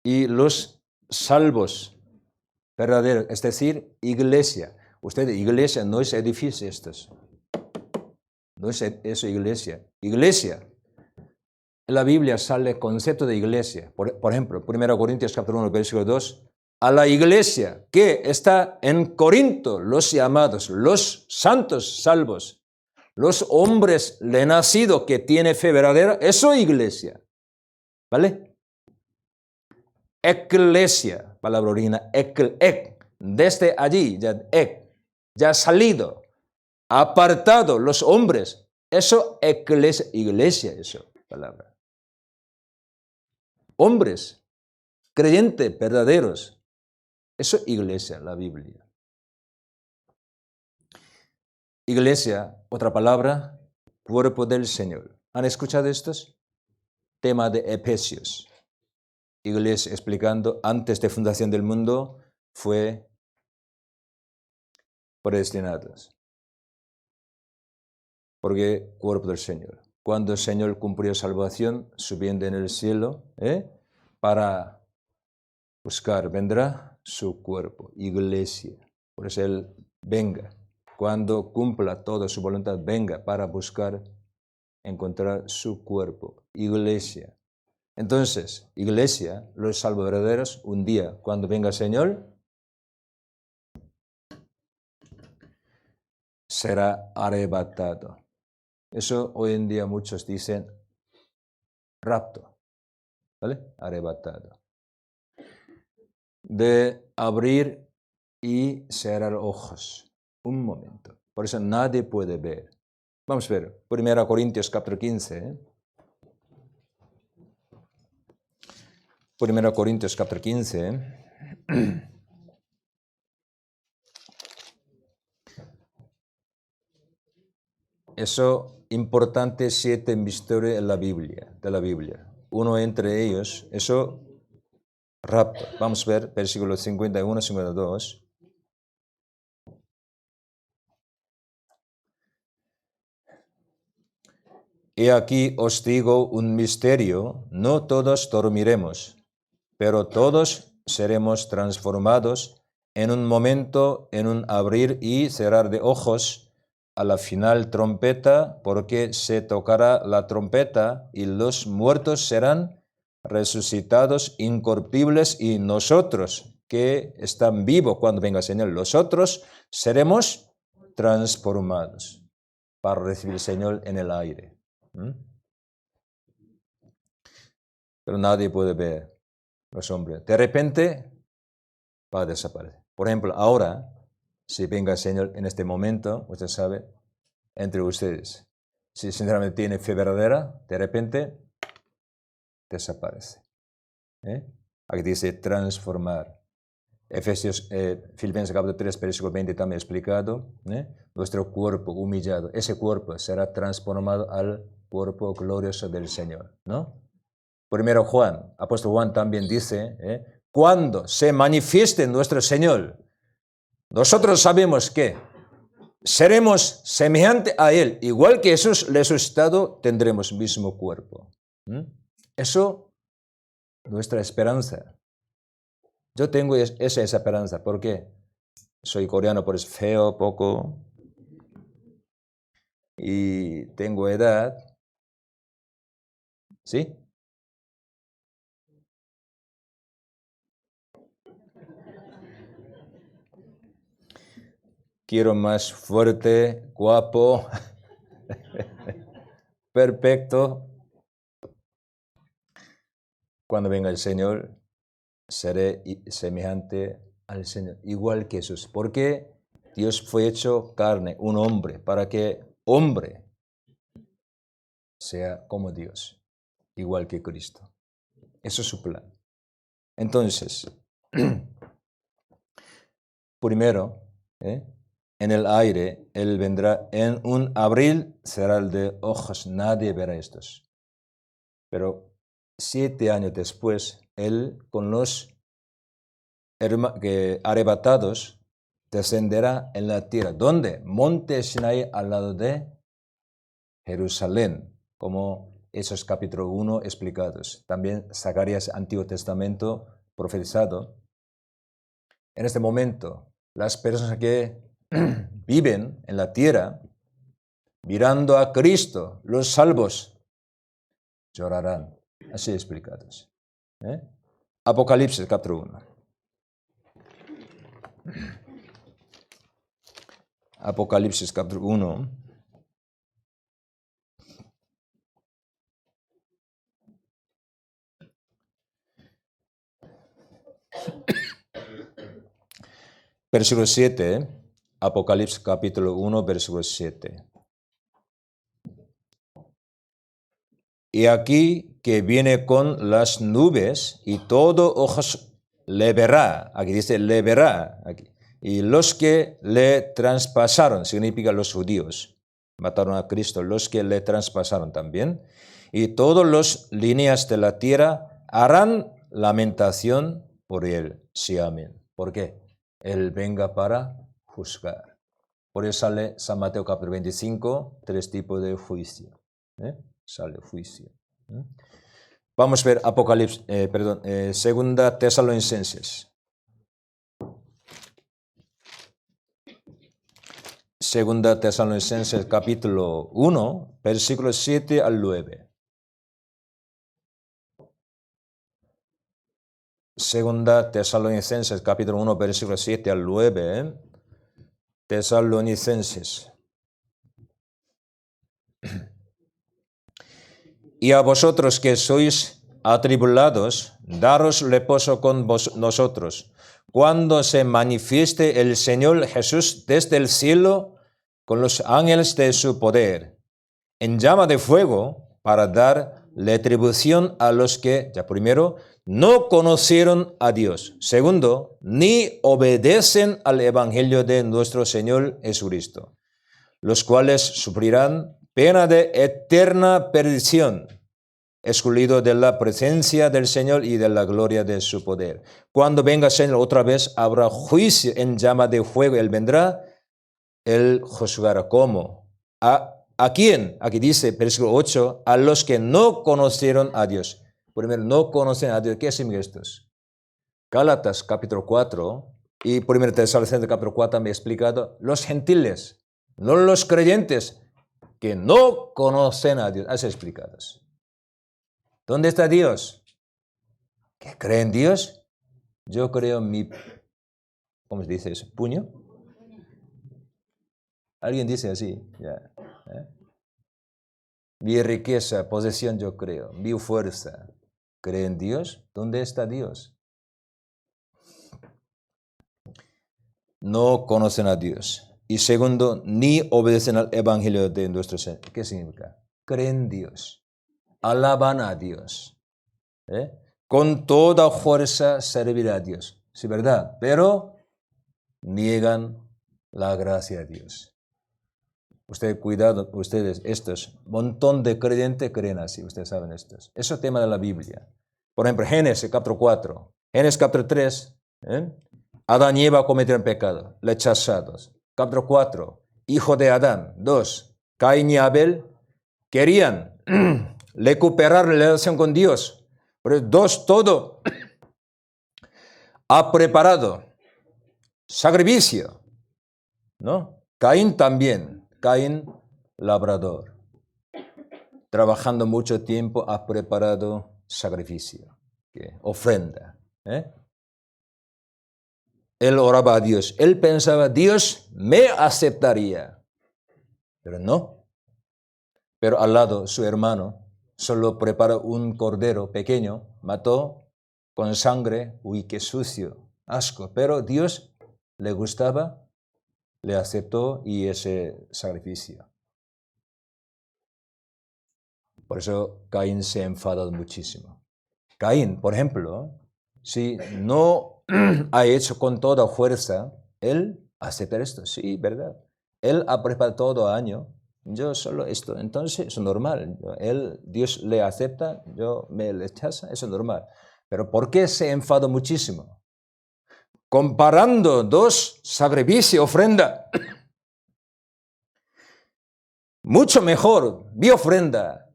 Y los salvos verdadero, es decir, iglesia. Iglesia no es edificio estos. No es eso iglesia. Iglesia. En la Biblia sale el concepto de iglesia. Por ejemplo, 1 Corintios capítulo 1, versículo 2. A la iglesia que está en Corinto, los llamados, los santos salvos, los hombres le nacido que tiene fe verdadera, eso es iglesia. ¿Vale? Eclesia, palabra original, desde allí, ya salido, apartado los hombres, eso iglesia, eso, palabra. Hombres, creyentes, verdaderos, eso iglesia, la Biblia. Iglesia, otra palabra, cuerpo del Señor. ¿Han escuchado estos? Tema de Efesios. Iglesia explicando, antes de fundación del mundo, fue predestinados. Porque cuerpo del Señor. Cuando el Señor cumplió salvación, subiendo en el cielo, para buscar, vendrá su cuerpo, iglesia. Por eso Él venga. Cuando cumpla toda su voluntad, venga para buscar, encontrar su cuerpo, iglesia. Entonces, iglesia, los salvos verdaderos, un día, cuando venga el Señor, será arrebatado. Eso hoy en día muchos dicen rapto, ¿vale? Arrebatado. De abrir y cerrar ojos. Un momento. Por eso nadie puede ver. Vamos a ver. 1 Corintios capítulo 15. 1 Corintios capítulo 15. Eso importante 7 misterios de la Biblia. Uno entre ellos, eso rapto. Vamos a ver versículos 51 y 52. He aquí os digo un misterio, no todos dormiremos, pero todos seremos transformados en un momento, en un abrir y cerrar de ojos, a la final trompeta, porque se tocará la trompeta y los muertos serán resucitados incorruptibles y nosotros que están vivos cuando venga el Señor, nosotros seremos transformados para recibir al Señor en el aire. Pero nadie puede ver los hombres. De repente va a desaparecer. Por ejemplo, ahora, si venga el Señor en este momento, usted sabe, entre ustedes, si sinceramente tiene fe verdadera, de repente desaparece. Aquí dice transformar. Filipenses capítulo 3, versículo 20 también explicado. Nuestro cuerpo humillado, ese cuerpo será transformado al cuerpo glorioso del Señor, ¿no? Primero Juan, apóstol Juan también dice, cuando se manifieste nuestro Señor, nosotros sabemos que seremos semejantes a Él, igual que Jesús resucitado, tendremos el mismo cuerpo. Eso es nuestra esperanza. Yo tengo esa esperanza, ¿por qué? Soy coreano, por eso feo, poco, y tengo edad, ¿sí? Quiero más fuerte, guapo, perfecto. Cuando venga el Señor, seré semejante al Señor, igual que Jesús. Porque Dios fue hecho carne, un hombre, para que hombre sea como Dios, igual que Cristo. Eso es su plan. Entonces, primero, en el aire, Él vendrá en un abril, será el de ojos, nadie verá estos. Pero 7 años después, Él con los arrebatados descenderá en la tierra. ¿Dónde? Monte Sinai al lado de Jerusalén, como esos capítulo 1 explicados. También Zacarías, Antiguo Testamento, profetizado. en este momento, las personas que viven en la tierra, mirando a Cristo, los salvos, llorarán. Así explicados. Apocalipsis, capítulo 1. Apocalipsis, capítulo 1. Versículo 7, Apocalipsis capítulo 1, versículo 7. Y aquí que viene con las nubes y todo ojos le verá. Aquí dice le verá. Aquí. Y los que le traspasaron, significa los judíos, mataron a Cristo, los que le traspasaron también. Y todos los líneas de la tierra harán lamentación por él. Sí, amén. ¿Por qué? Él venga para juzgar. Por eso sale San Mateo capítulo 25, 3 tipos de juicio. Sale juicio. Vamos a ver Apocalipsis, Segunda Tesalonicenses. Segunda Tesalonicenses capítulo 1, versículos 7 al 9. Segunda Tesalonicenses capítulo 1, versículos 7 al 9. Tesalonicenses. Y a vosotros que sois atribulados, daros reposo con nosotros, cuando se manifieste el Señor Jesús desde el cielo con los ángeles de su poder, en llama de fuego, para dar retribución a los que, ya primero, no conocieron a Dios. Segundo, ni obedecen al Evangelio de nuestro Señor Jesucristo, los cuales sufrirán pena de eterna perdición, excluido de la presencia del Señor y de la gloria de su poder. Cuando venga el Señor otra vez, habrá juicio en llama de fuego. Él vendrá, Él juzgará. ¿Cómo? ¿A quién? Aquí dice, versículo 8, a los que no conocieron a Dios. Primero, no conocen a Dios. ¿Qué significa esto? Gálatas capítulo 4 y 1 Tesalonicenses capítulo 4 me he explicado, los gentiles, no los creyentes, que no conocen a Dios. Así explicados. ¿Dónde está Dios? ¿Que cree en Dios? Yo creo en mi, ¿cómo se dice eso? ¿Puño? Alguien dice así, ya. Mi riqueza, posesión, yo creo. Mi fuerza. ¿Cree en Dios? ¿Dónde está Dios? No conocen a Dios. Y segundo, ni obedecen al Evangelio de nuestro Señor. ¿Qué significa? Creen en Dios. Alaban a Dios. Con toda fuerza servir a Dios. Sí, ¿verdad? Pero niegan la gracia de Dios. Ustedes, cuidado, ustedes, estos, montón de creyentes creen así, ustedes saben estos. Eso es tema de la Biblia. Por ejemplo, Génesis capítulo 4, Génesis capítulo 3, Adán y Eva cometieron pecado, rechazados. Capítulo 4, hijo de Adán. 2, Caín y Abel querían recuperar la relación con Dios. Pero 2, todo ha preparado sacrificio, ¿no? Caín también. Caín, labrador, trabajando mucho tiempo, ha preparado sacrificio, ofrenda. Él oraba a Dios, él pensaba, Dios me aceptaría, pero no. Pero al lado, su hermano solo preparó un cordero pequeño, mató con sangre, uy, qué sucio, asco, pero Dios le gustaba, le aceptó y ese sacrificio. Por eso Caín se ha enfadado muchísimo. Caín, por ejemplo, si no ha hecho con toda fuerza, él acepta esto, sí, ¿verdad? Él ha preparado todo año, yo solo esto, entonces es normal. Dios le acepta, yo me rechaza, eso es normal. Pero ¿por qué se enfadó muchísimo? Comparando dos sacrificios, ofrenda. Mucho mejor, mi ofrenda.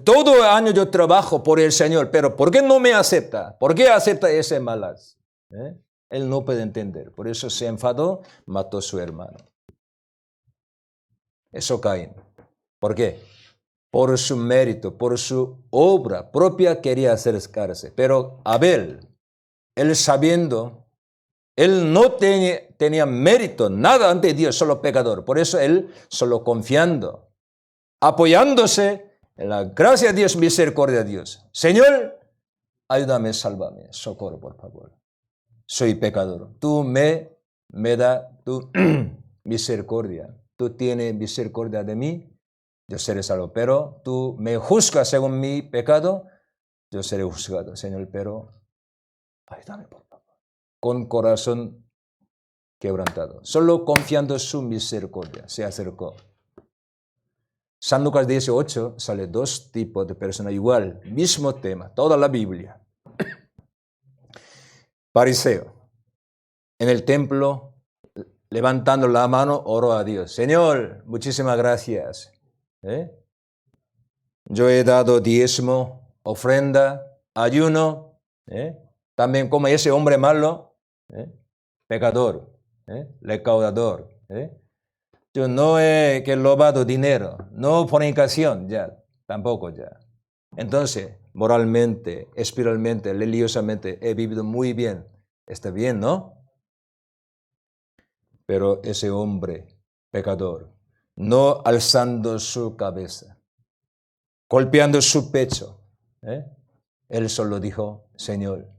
Todo el año yo trabajo por el Señor, pero ¿por qué no me acepta? ¿Por qué acepta ese malas? Él no puede entender. Por eso se enfadó, mató a su hermano. Eso Caín. ¿Por qué? Por su mérito, por su obra propia quería acercarse. Pero Abel, él sabiendo, él no tenía mérito, nada ante Dios, solo pecador. Por eso él solo confiando, apoyándose en la gracia de Dios, misericordia de Dios. Señor, ayúdame, sálvame, socorro, por favor. Soy pecador. Tú me da tu misericordia. Tú tienes misericordia de mí, yo seré salvo. Pero tú me juzgas según mi pecado, yo seré juzgado, Señor. Pero ayúdame, por favor. Con corazón quebrantado. Solo confiando en su misericordia se acercó. San Lucas 18 sale dos tipos de personas igual, mismo tema, toda la Biblia. Fariseo, en el templo, levantando la mano, oró a Dios. Señor, muchísimas gracias. Yo he dado diezmo, ofrenda, ayuno. También como ese hombre malo, pecador, recaudador. Yo no he robado dinero, no fornicación, ya, tampoco ya. Entonces, moralmente, espiritualmente, religiosamente, he vivido muy bien. Está bien, ¿no? Pero ese hombre, pecador, no alzando su cabeza, golpeando su pecho, él solo dijo, Señor,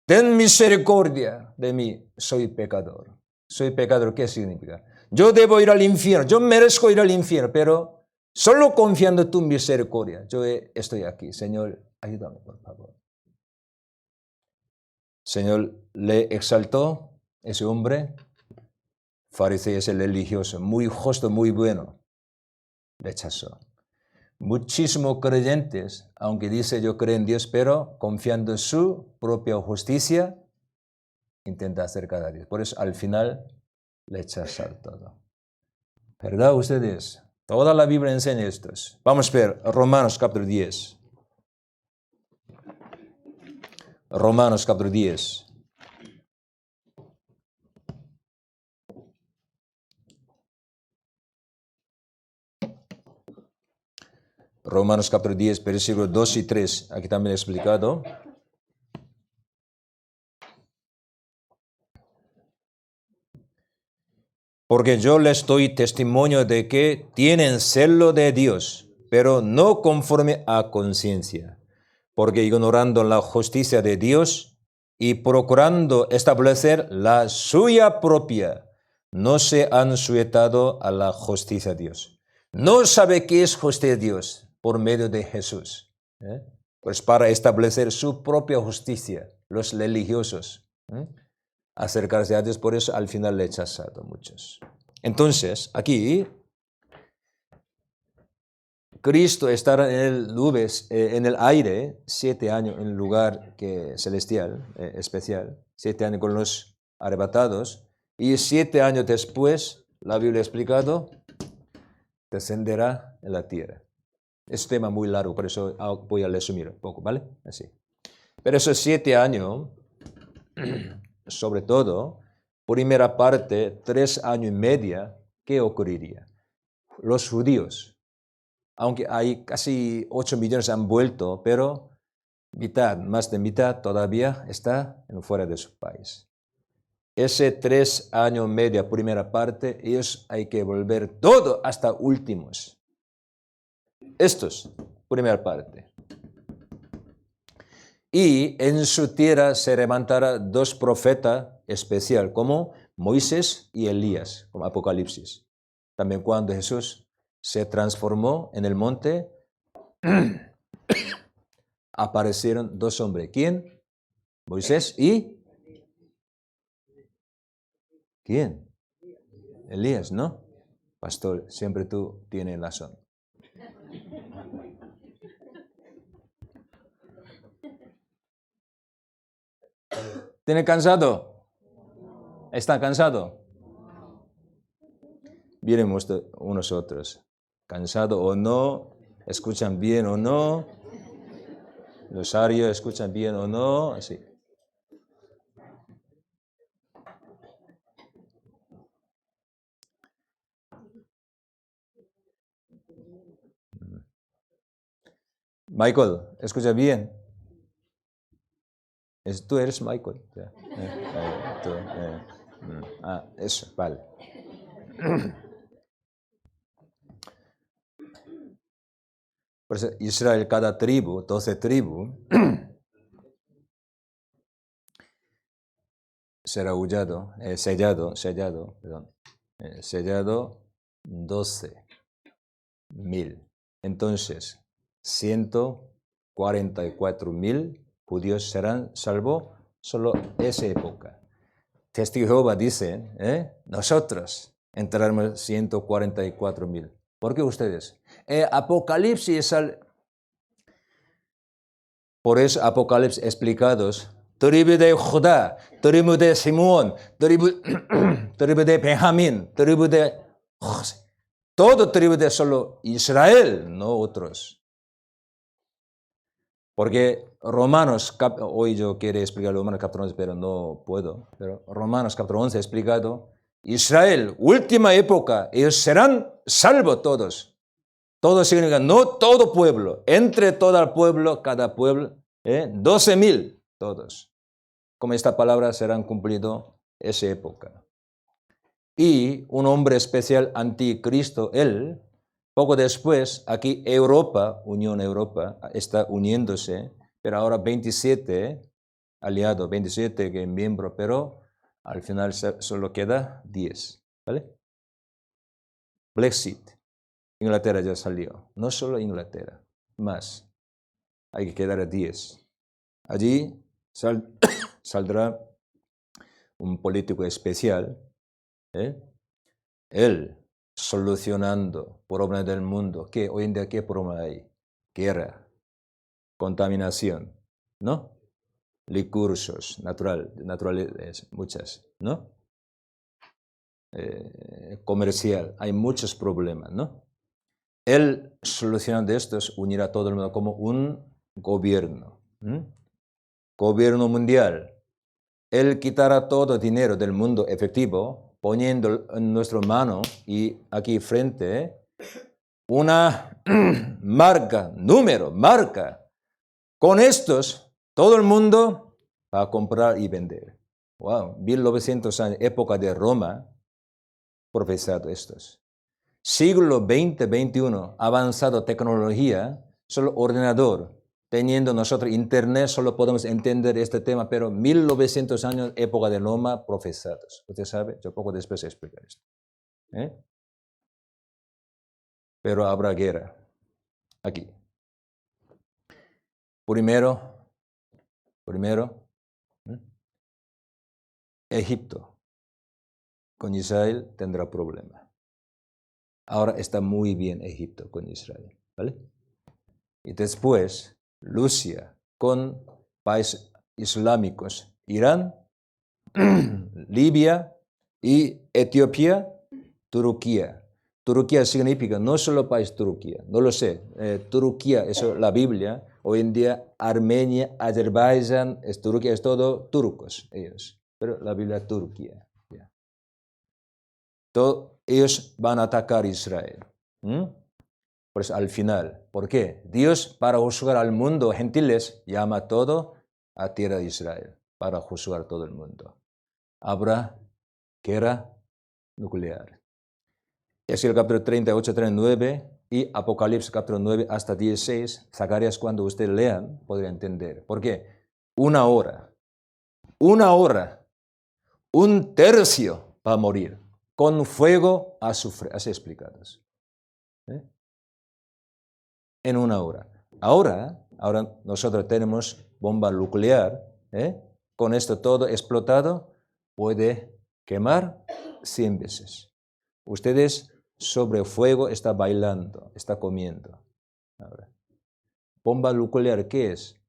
ten misericordia de mí, soy pecador. Soy pecador, ¿qué significa? Yo debo ir al infierno, yo merezco ir al infierno, pero solo confiando en tu misericordia, yo estoy aquí. Señor, ayúdame, por favor. Señor le exaltó ese hombre, fariseo, ese religioso, muy justo, muy bueno, rechazó. Muchísimos creyentes, aunque dice yo creo en Dios, pero confiando en su propia justicia, intenta acercar a Dios. Por eso al final rechazar todo. ¿Verdad ustedes? Toda la Biblia enseña esto. Vamos a ver Romanos capítulo 10. Romanos capítulo 10. Romanos capítulo 10, versículos 2 y 3. Aquí también he explicado. Porque yo les doy testimonio de que tienen celo de Dios, pero no conforme a conciencia. Porque ignorando la justicia de Dios y procurando establecer la suya propia, no se han sujetado a la justicia de Dios. No sabe qué es justicia de Dios por medio de Jesús. Pues para establecer su propia justicia, los religiosos. Acercarse a Dios, por eso al final le he rechazado muchos. Entonces, aquí, Cristo estará en el aire 7 años en el lugar celestial, especial, 7 años con los arrebatados, y 7 años después, la Biblia ha explicado, descenderá en la tierra. Es un tema muy largo, por eso voy a resumir un poco, ¿vale? Así. Pero esos 7 años, sobre todo, primera parte, 3 años y medio, ¿qué ocurriría? Los judíos, aunque hay casi 8 millones han vuelto, pero más de mitad todavía está fuera de su país. Ese 3 años y medio, primera parte, ellos hay que volver todo hasta últimos. Estos, primera parte. Y en su tierra se levantará 2 profetas especiales, como Moisés y Elías, como Apocalipsis. También cuando Jesús se transformó en el monte, aparecieron 2 hombres. ¿Quién? Moisés y... ¿Quién? Elías, ¿no? Pastor, siempre tú tienes razón. ¿Tiene cansado? ¿Está cansado? Miren unos otros. ¿Cansado o no? ¿Escuchan bien o no? Rosario, ¿escuchan bien o no? Así. Michael, escucha bien. Tú eres Michael. Eso, vale. Por eso Israel, cada tribu, 12 tribus, será sellado 12.000. Entonces, 144.000 judíos serán salvos solo esa época. Testigo de Jehová dice, nosotros entraremos 144.000. ¿Por qué ustedes? Apocalipsis, por eso Apocalipsis explicados, tribu de Judá, tribu de Simón, tribu de Benjamín, tribu de José. Todo tribu de solo Israel, no otros. Porque Romanos, hoy yo quiero explicar Romanos capítulo 11, pero no puedo. Pero Romanos capítulo 11 explicado, Israel, última época, ellos serán salvos todos. Todo significa, no todo pueblo, entre todo el pueblo, cada pueblo, 12.000 todos. Como esta palabra serán cumplido esa época. Y un hombre especial anticristo, él, poco después, aquí Europa, Unión Europa, está uniéndose, pero ahora 27 aliados, 27 que miembros, pero al final solo queda 10, ¿vale? Brexit. Inglaterra ya salió. No solo Inglaterra, más. Hay que quedar a 10. Allí saldrá un político especial, él solucionando problemas del mundo. ¿Qué? Hoy en día, ¿qué problema hay? Guerra, contaminación, ¿no? Recursos naturales, muchas, ¿no? Comercial, hay muchos problemas, ¿no? Él solucionando estos unirá a todo el mundo como un gobierno, gobierno mundial. Él quitará todo dinero del mundo efectivo, poniendo en nuestra mano y aquí frente una marca. Con estos, todo el mundo va a comprar y vender. Wow, 1900 años, época de Roma, profesado estos. Siglo XX, XXI, avanzado tecnología, solo ordenador. Teniendo nosotros internet, solo podemos entender este tema, pero 1900 años, época de Roma, profesados. Usted sabe, yo poco después explicar esto. Pero habrá guerra aquí. Primero, Egipto con Israel tendrá problema. Ahora está muy bien Egipto con Israel, ¿vale? Y después, Rusia con países islámicos, Irán, Libia y Etiopía, Turquía. Turquía significa no solo país Turquía, no lo sé. Turquía, eso es la Biblia. Hoy en día Armenia, Azerbaiyán, Turquía, es todo turcos ellos. Pero la Biblia es Turquía. Ellos van a atacar a Israel. Pues al final, ¿por qué? Dios para juzgar al mundo gentiles llama todo a tierra de Israel para juzgar todo el mundo. Habrá guerra nuclear. Ezequiel capítulo 38, 39 y Apocalipsis capítulo 9 hasta 16. Zacarías, cuando ustedes lean, podría entender. ¿Por qué? Una hora, un tercio va a morir con fuego a sufrir, así explicados. En una hora. Ahora nosotros tenemos bomba nuclear, con esto todo explotado, puede quemar 100 veces. Ustedes sobre fuego está bailando, está comiendo. Ahora, bomba nuclear, ¿qué es?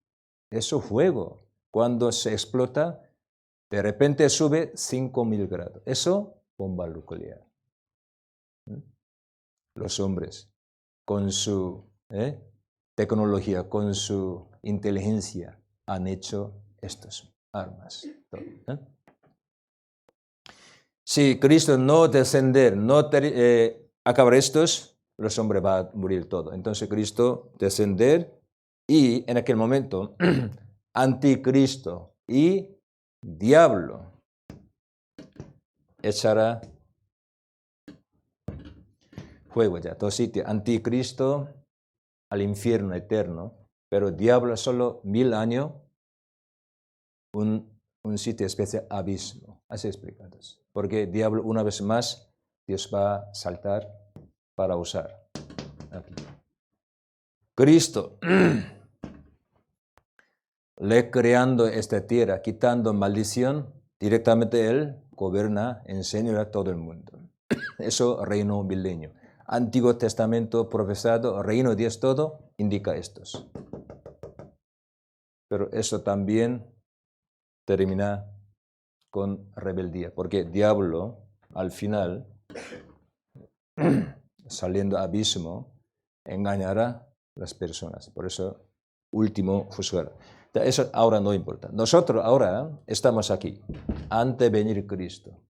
Eso fuego. Cuando se explota, de repente sube 5.000 grados. Eso, bomba nuclear. Los hombres, con su tecnología, con su inteligencia, han hecho estas armas. Si Cristo no descender, no acabar estos, los hombres van a morir todo. Entonces Cristo descender Y en aquel momento, anticristo y diablo echará fuego ya. Dos sitios, anticristo al infierno eterno, pero diablo solo 1000 años, un sitio especial, abismo. Así explicados. Porque diablo, una vez más, Dios va a saltar para usar. Aquí. Cristo, le creando esta tierra, quitando maldición, directamente Él gobierna, enseña a todo el mundo. Eso, reino milenio. Antiguo Testamento profesado, reino de Dios todo, indica estos. Pero eso también termina con rebeldía, porque diablo, al final, saliendo abismo, engañará a las personas. Por eso, último juzgar. Eso ahora no importa. Nosotros ahora estamos aquí, ante venir Cristo.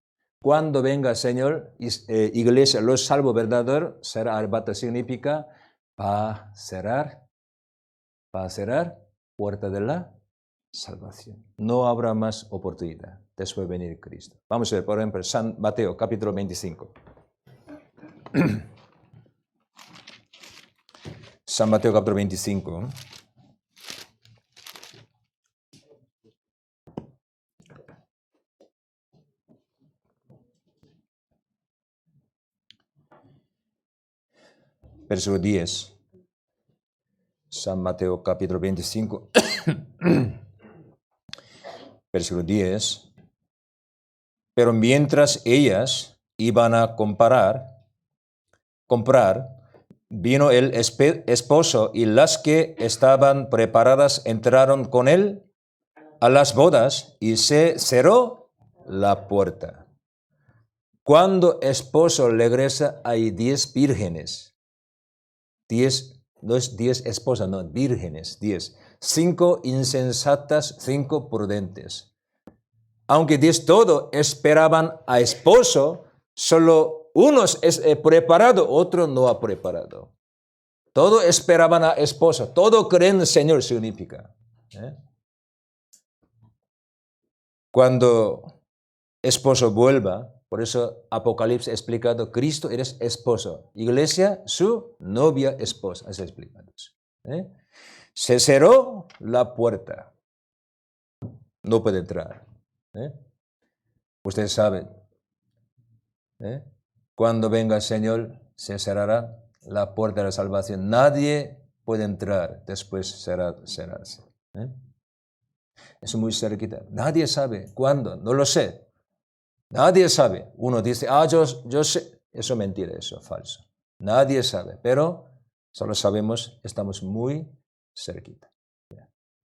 Cuando venga el Señor, iglesia, los salvos verdaderos, será arrebatado, significa para cerrar puerta de la salvación. No habrá más oportunidad después de venir Cristo. Vamos a ver, por ejemplo, San Mateo, capítulo 25. San Mateo, capítulo 25. Versículo 10. San Mateo, capítulo 25. Versículo 10. Pero mientras ellas iban a comprar, vino el esposo y las que estaban preparadas entraron con él a las bodas y se cerró la puerta. Cuando esposo regresa hay 10 vírgenes. 10, no es 10 esposas, no, vírgenes, 10. 5 insensatas, 5 prudentes. Aunque 10 todo esperaban a esposo, solo uno es preparado, otro no ha preparado. Todo esperaban a esposo, todo creen en el Señor significa. Cuando esposo vuelva, por eso Apocalipsis ha explicado, Cristo eres esposo, iglesia su novia esposa, así explicado. Se cerró la puerta, no puede entrar. Ustedes saben, cuando venga el Señor se cerrará la puerta de la salvación. Nadie puede entrar después cerrarse. Es muy cerquita. Nadie sabe cuándo, no lo sé. Nadie sabe. Uno dice, yo sé. Eso es mentira, eso es falso. Nadie sabe, pero solo sabemos, estamos muy cerquita.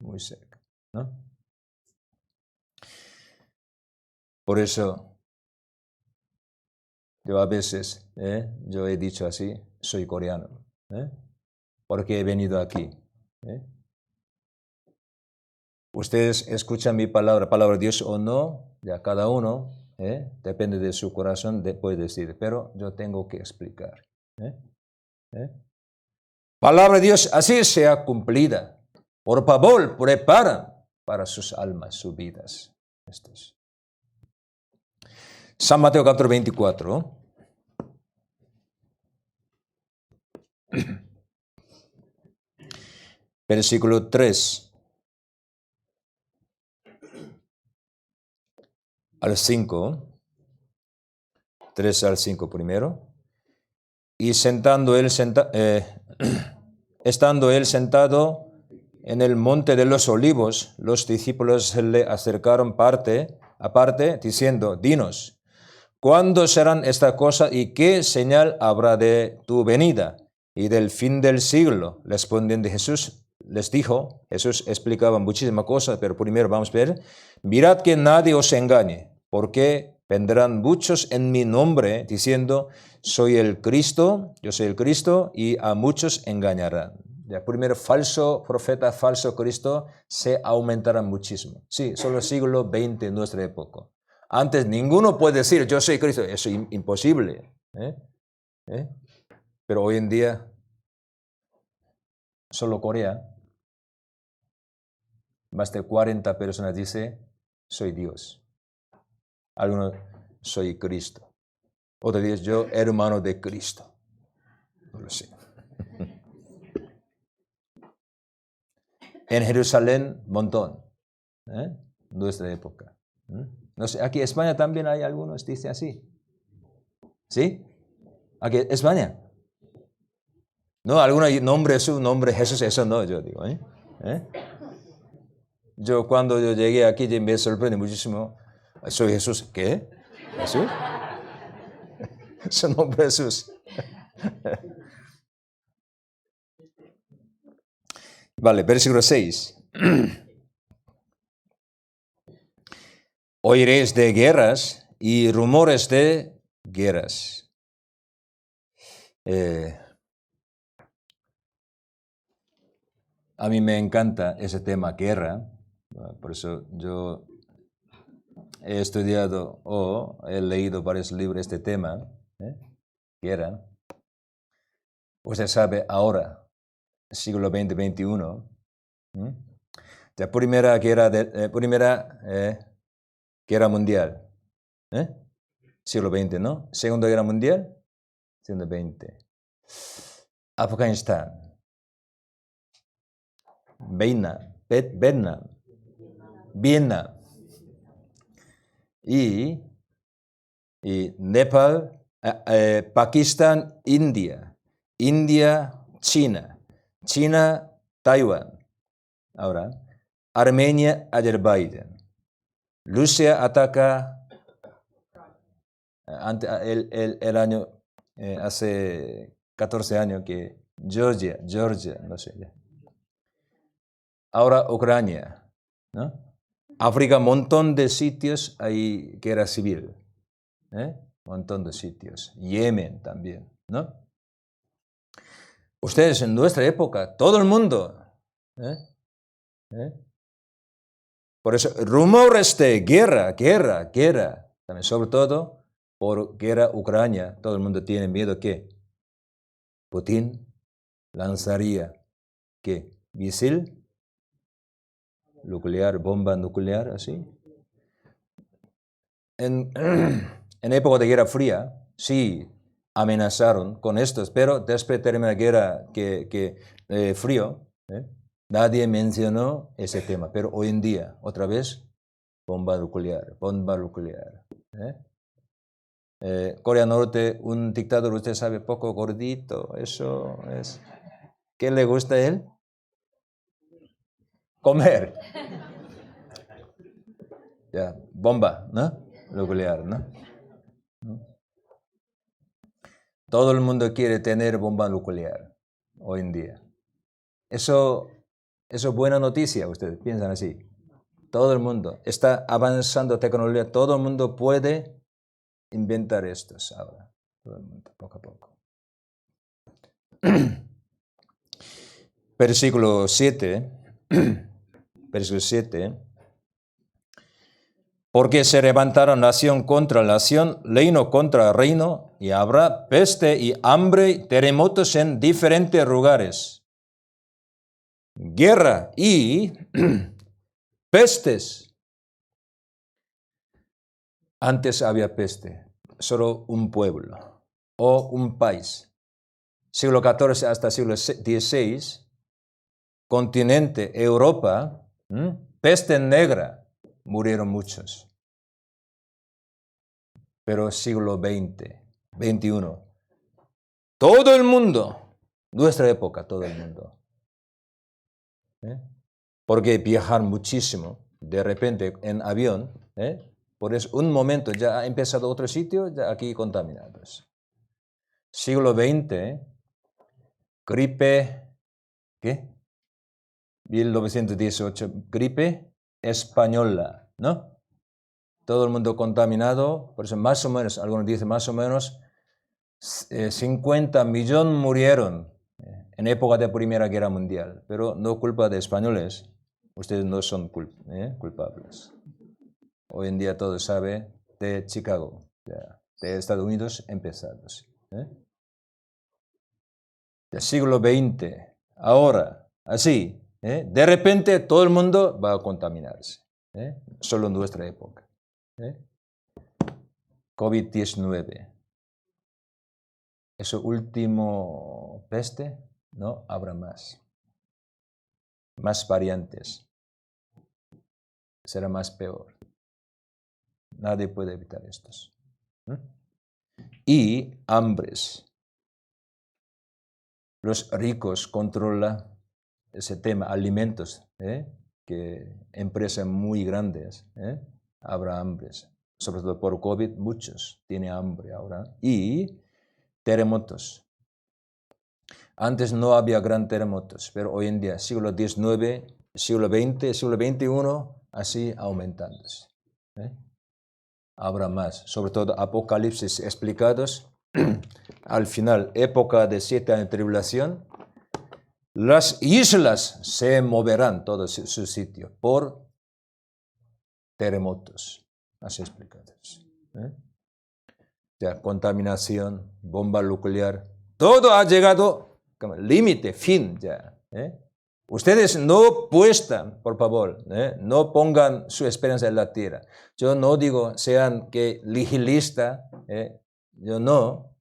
Muy cerca, ¿no? Por eso, yo a veces, yo he dicho así, soy coreano, porque he venido aquí. Ustedes escuchan mi palabra de Dios o no, ya cada uno, depende de su corazón, puede decir, pero yo tengo que explicar. Palabra de Dios así sea cumplida. Por favor, preparan para sus almas, sus vidas. San Mateo capítulo 24. Versículo 3 al 5. 3 al 5 primero. Y estando él sentado en el monte de los olivos, los discípulos se le acercaron aparte, diciendo, dinos, ¿cuándo serán estas cosas y qué señal habrá de tu venida y del fin del siglo? Respondiendo Jesús, les dijo, Jesús explicaba muchísimas cosas, pero primero vamos a ver, mirad que nadie os engañe, porque vendrán muchos en mi nombre diciendo, yo soy el Cristo, y a muchos engañarán. Ya, primero, falso profeta, falso Cristo, se aumentarán muchísimo. Sí, solo el siglo XX en nuestra época. Antes ninguno puede decir, yo soy Cristo, eso es imposible. Pero hoy en día, solo Corea, más de 40 personas dicen, soy Dios. Algunos, soy Cristo. Otros dicen, yo, hermano de Cristo. No lo sé. En Jerusalén, montón. Nuestra época. No sé, aquí en España también hay algunos que dicen así. ¿Sí? Aquí en España. No, algunos nombre Jesús, nombre Jesús, eso no, yo digo. Yo cuando yo llegué aquí me sorprendí muchísimo. Soy Jesús. ¿Qué? ¿Jesús? Su nombre es Jesús. Vale, versículo 6. Oiréis de guerras y rumores de guerras. A mí me encanta ese tema, guerra. Por eso yo he estudiado o he leído varios libros de este tema, guerra. Usted sabe ahora, siglo XX, XXI, la primera guerra mundial, siglo XX, ¿no? Segunda guerra mundial, siglo XX. Afganistán, Vietnam, y Nepal, Pakistán, India, China, Taiwán, ahora Armenia, Azerbaiyán. Rusia ataca el año, hace 14 años que Georgia, no sé. Ahora Ucrania, ¿no? África, montón de sitios hay guerra civil, montón de sitios. Yemen también, ¿no? Ustedes en nuestra época, todo el mundo, por eso, rumores de guerra, también sobre todo por guerra Ucrania, todo el mundo tiene miedo que Putin lanzaría, ¿qué? ¿Misil? Nuclear, bomba nuclear, así. En época de Guerra Fría, sí amenazaron con estos, pero después de terminar la guerra frío, nadie mencionó ese tema. Pero hoy en día, otra vez, bomba nuclear. Corea Norte, un dictador, usted sabe, poco gordito, eso es. ¿Qué le gusta a él? Comer. Ya, bomba, ¿no? Nuclear, ¿no? Todo el mundo quiere tener bomba nuclear hoy en día. Eso es buena noticia, ustedes piensan así. Todo el mundo está avanzando tecnología, todo el mundo puede inventar estos ahora. Todo el mundo, poco a poco. Versículo 7. Versículo 7. Porque se levantará nación contra nación, reino contra reino, y habrá peste y hambre, terremotos en diferentes lugares. Guerra y pestes. Antes había peste, solo un pueblo o un país. Siglo XIV hasta siglo XVI, continente Europa, peste negra, murieron muchos. Pero siglo XX, XXI, todo el mundo, nuestra época, todo el mundo. Porque viajar muchísimo, de repente en avión, por eso un momento ya ha empezado otro sitio, ya aquí contaminados. Siglo XX, gripe, ¿qué? 1918, gripe española, ¿no? Todo el mundo contaminado, por eso más o menos, algunos dicen más o menos, 50 millones murieron en época de Primera Guerra Mundial, pero no culpa de españoles, ustedes no son culpables. Hoy en día todo sabe de Chicago, de Estados Unidos empezados. Del siglo XX, ahora, así, De repente todo el mundo va a contaminarse. Solo en nuestra época. COVID-19. Eso último peste, no habrá más. Más variantes. Será más peor. Nadie puede evitar estos. Y hambres. Los ricos controlan ese tema, alimentos, que empresas muy grandes, habrá hambres. Sobre todo por COVID, muchos tienen hambre ahora. Y terremotos. Antes no había gran terremotos, pero hoy en día, siglo XIX, siglo XX, siglo XXI, así aumentándose. Habrá más, sobre todo apocalipsis explicados. Al final, época de 7 años de tribulación, las islas se moverán todo su sitio por terremotos, así explicados. Contaminación, bomba nuclear, todo ha llegado límite, fin ya. Ustedes no puestan, por favor, no pongan su esperanza en la tierra. Yo no digo sean que nihilistas, yo no.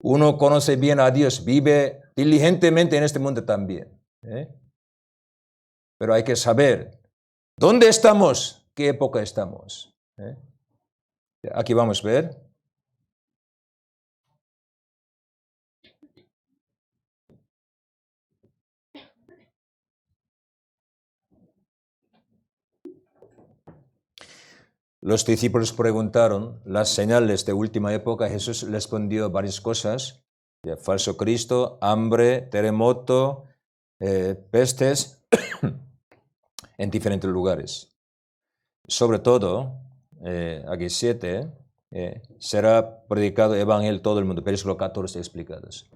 Uno conoce bien a Dios, vive diligentemente en este mundo también. Pero hay que saber dónde estamos, qué época estamos. Aquí vamos a ver. Los discípulos preguntaron las señales de última época. Jesús respondió varias cosas. Falso Cristo, hambre, terremoto, pestes en diferentes lugares. Sobre todo, aquí 7, será predicado evangelio todo el mundo. Versículo 14 explicados.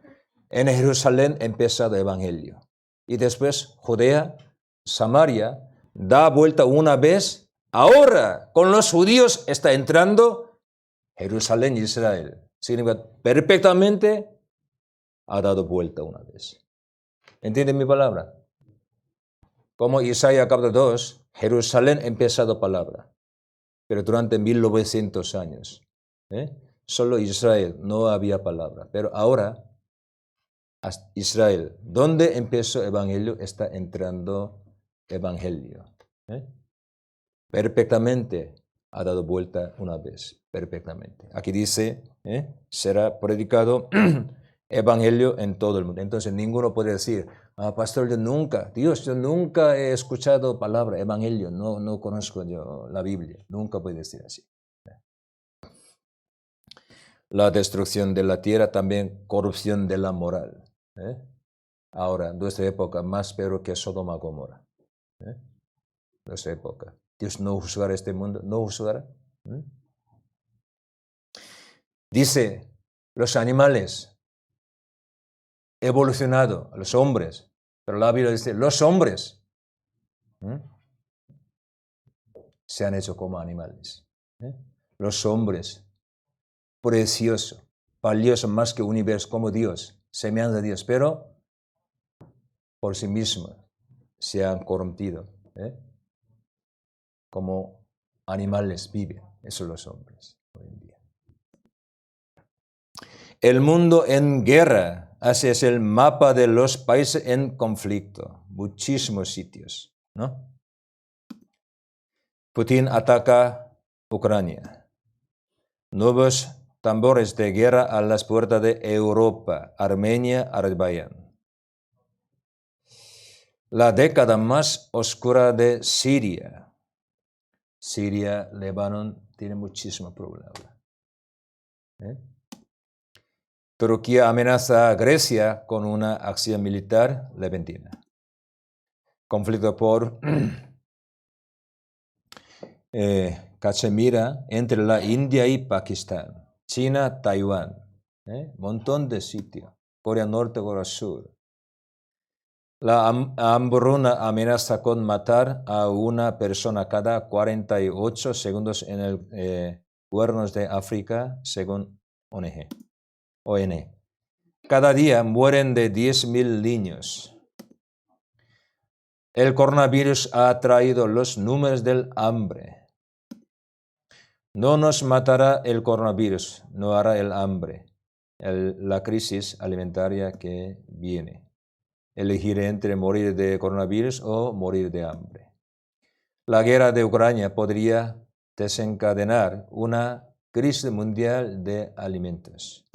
En Jerusalén empezado el evangelio. Y después Judea, Samaria, da vuelta una vez. Ahora, con los judíos está entrando Jerusalén y Israel. Significa perfectamente ha dado vuelta una vez. ¿Entienden mi palabra? Como Isaías capítulo 2, Jerusalén empezado palabra. Pero durante 1900 años. Solo Israel no había palabra. Pero ahora, Israel, donde empezó el evangelio, está entrando evangelio. Perfectamente ha dado vuelta una vez, perfectamente. Aquí dice, será predicado evangelio en todo el mundo. Entonces ninguno puede decir, pastor, yo nunca he escuchado palabra evangelio, no conozco yo la Biblia. Nunca puede decir así. La destrucción de la tierra, también corrupción de la moral. Ahora, en nuestra época, más peor que Sodoma y Gomorra. Nuestra época. Dios no juzgará este mundo, no juzgará. Dice, los animales evolucionado, los hombres, pero la Biblia dice, los hombres se han hecho como animales. Los hombres, precioso, valioso más que universo, como Dios, semejanza de Dios, pero por sí mismos se han corrompido. Como animales viven, eso los hombres hoy en día. El mundo en guerra, así es el mapa de los países en conflicto, muchísimos sitios, ¿no? Putin ataca Ucrania. Nuevos tambores de guerra a las puertas de Europa, Armenia, Azerbaiyán. La década más oscura de Siria. Siria, Líbano, tiene muchísimos problemas. Turquía amenaza a Grecia con una acción militar repentina. Conflicto por Cachemira entre la India y Pakistán. China, Taiwán. Montón de sitios. Corea Norte, Corea Sur. La hambruna amenaza con matar a una persona cada 48 segundos en el cuernos de África, según ONG. Cada día mueren de 10.000 niños. El coronavirus ha traído los números del hambre. No nos matará el coronavirus, no hará el hambre, la crisis alimentaria que viene. Elegiré entre morir de coronavirus o morir de hambre. La guerra de Ucrania podría desencadenar una crisis mundial de alimentos.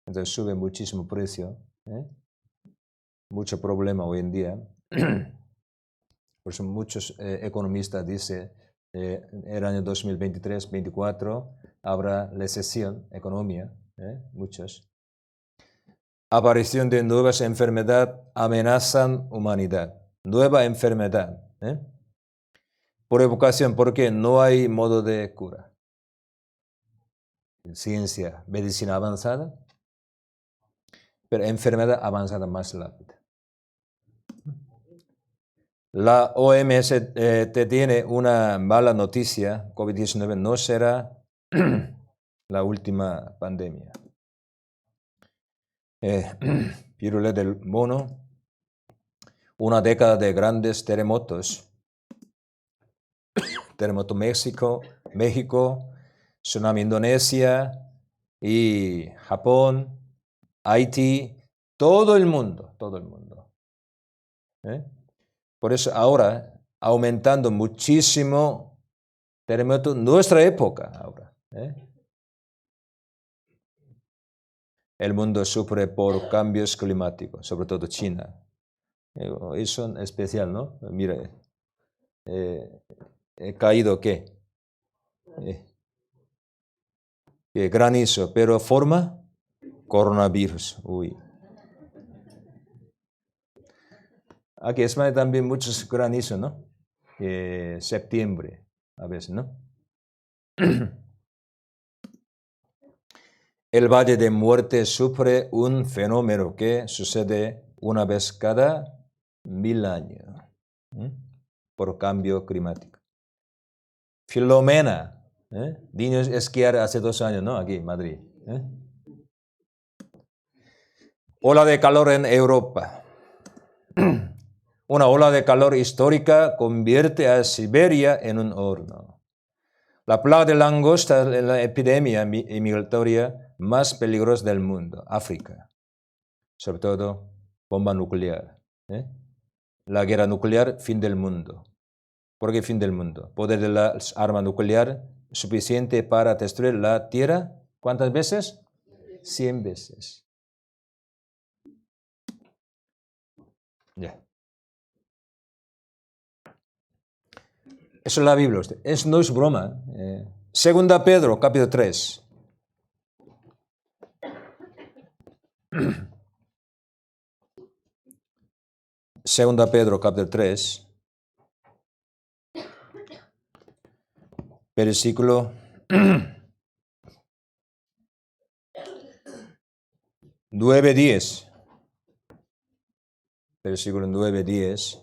Entonces sube muchísimo precio, mucho problema hoy en día. Por eso muchos economistas dicen el año 2023-2024 habrá recesión, economía, muchos. Aparición de nuevas enfermedades amenazan humanidad. Nueva enfermedad. Por evocación, porque no hay modo de cura. Ciencia, medicina avanzada, pero enfermedad avanzada más rápida. La OMS te tiene una mala noticia. COVID-19 no será la última pandemia. Viruela del mono, una década de grandes terremotos. Terremoto México, tsunami Indonesia y Japón, Haití, todo el mundo. Por eso ahora, aumentando muchísimo terremoto, nuestra época ahora. El mundo sufre por cambios climáticos, sobre todo China. Eso es especial, ¿no? Mira, he caído ¿qué? Granizo, pero forma coronavirus. Uy. Aquí en España también muchos granizos, ¿no? Septiembre, a veces, ¿no? El Valle de Muerte sufre un fenómeno que sucede una vez cada 1000 años por cambio climático. Filomena, vino a esquiar hace 2 años, ¿no? Aquí en Madrid. Ola de calor en Europa. Una ola de calor histórica convierte a Siberia en un horno. La plaga de langosta es la epidemia migratoria más peligrosa del mundo, África. Sobre todo, bomba nuclear. La guerra nuclear, fin del mundo. ¿Por qué fin del mundo? Poder de la arma nuclear suficiente para destruir la Tierra. ¿Cuántas veces? 100 veces. Ya. Eso es la Biblia. Eso no es broma. Segunda Pedro, capítulo 3. Segunda Pedro, capítulo 3. Versículo 9-10. Versículo 9-10.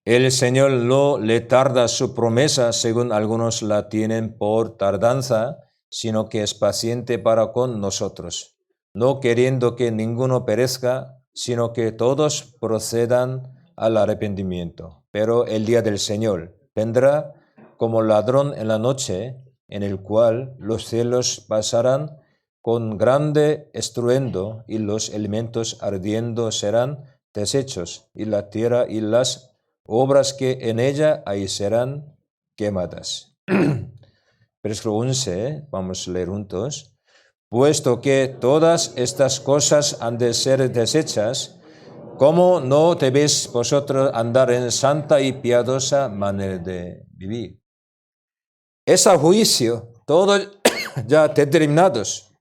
El Señor no le tarda su promesa, según algunos la tienen por tardanza, sino que es paciente para con nosotros, no queriendo que ninguno perezca, sino que todos procedan al arrepentimiento. Pero el día del Señor vendrá como ladrón en la noche, en el cual los cielos pasarán con grande estruendo, y los elementos ardiendo serán deshechos, y la tierra y las obras que en ella hay serán quemadas. Versículo 11, vamos a leer juntos. Puesto que todas estas cosas han de ser deshechas, ¿cómo no debéis vosotros andar en santa y piadosa manera de vivir? Es a juicio, todos ya determinados.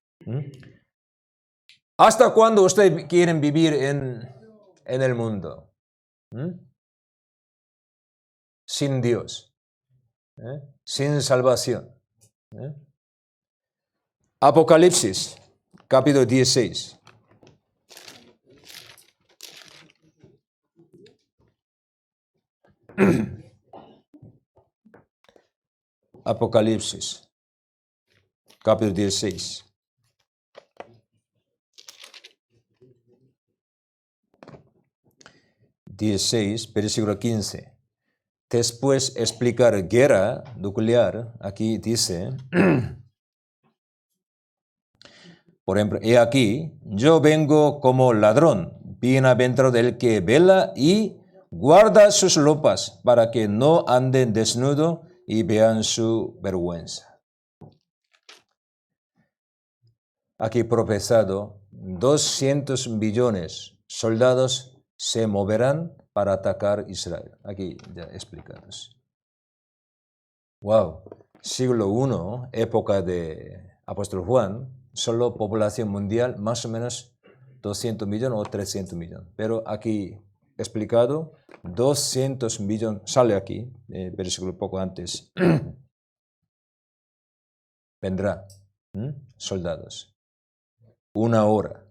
¿Hasta cuándo ustedes quieren vivir en el mundo? Sin Dios, sin salvación. Apocalipsis, capítulo 16. Apocalipsis, capítulo 16. 16, versículo 15. Después explicar guerra nuclear, aquí dice, por ejemplo, he aquí, yo vengo como ladrón, bienaventurado el que vela y guarda sus ropas para que no anden desnudo y vean su vergüenza. Aquí profesado, 200 millones soldados se moverán para atacar Israel. Aquí ya explicados. Wow, siglo I, época de Apóstol Juan, solo población mundial más o menos 200 millones o 300 millones. Pero aquí explicado, 200 millones, sale aquí, versículo poco antes, vendrá soldados. 1 hora,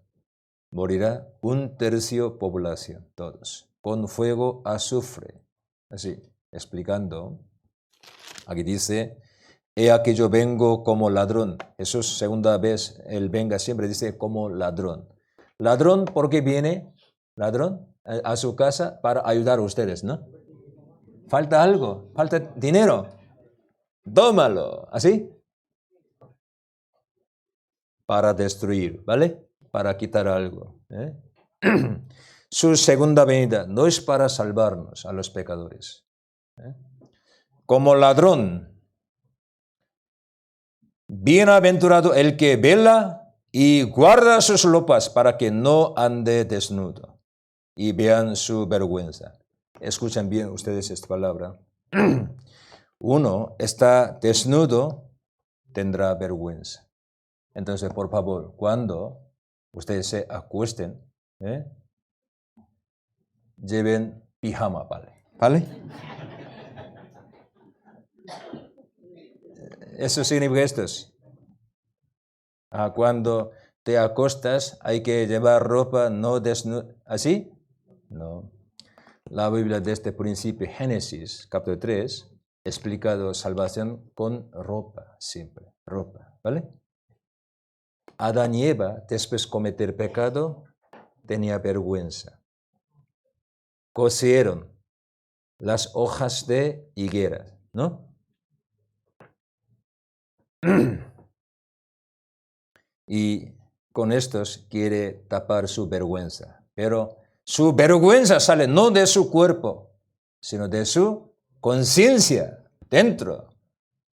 morirá 1/3 población, todos, con fuego, azufre. Así, explicando, aquí dice, he aquí yo vengo como ladrón. Jesús, segunda vez, él venga siempre dice como ladrón. Ladrón, ¿por qué viene? Ladrón a su casa para ayudar a ustedes, ¿no? Falta algo, falta dinero. Tómalo, ¿así? Para destruir, ¿vale? Para quitar algo. Su segunda venida no es para salvarnos a los pecadores. Como ladrón, bienaventurado el que vela y guarda sus ropas para que no ande desnudo y vean su vergüenza. Escuchen bien ustedes esta palabra. Uno está desnudo, tendrá vergüenza. Entonces, por favor, cuando ustedes se acuesten, lleven pijama, ¿vale? ¿Vale? Eso significa esto. Cuando te acostas hay que llevar ropa no desnuda. ¿Así? No. La Biblia desde el principio, Génesis, capítulo 3, explicado salvación con ropa, siempre, ropa, ¿vale? Adán y Eva, después de cometer pecado, tenía vergüenza. Cosieron las hojas de higuera, ¿no? Y con estos quiere tapar su vergüenza. Pero su vergüenza sale no de su cuerpo, sino de su conciencia dentro.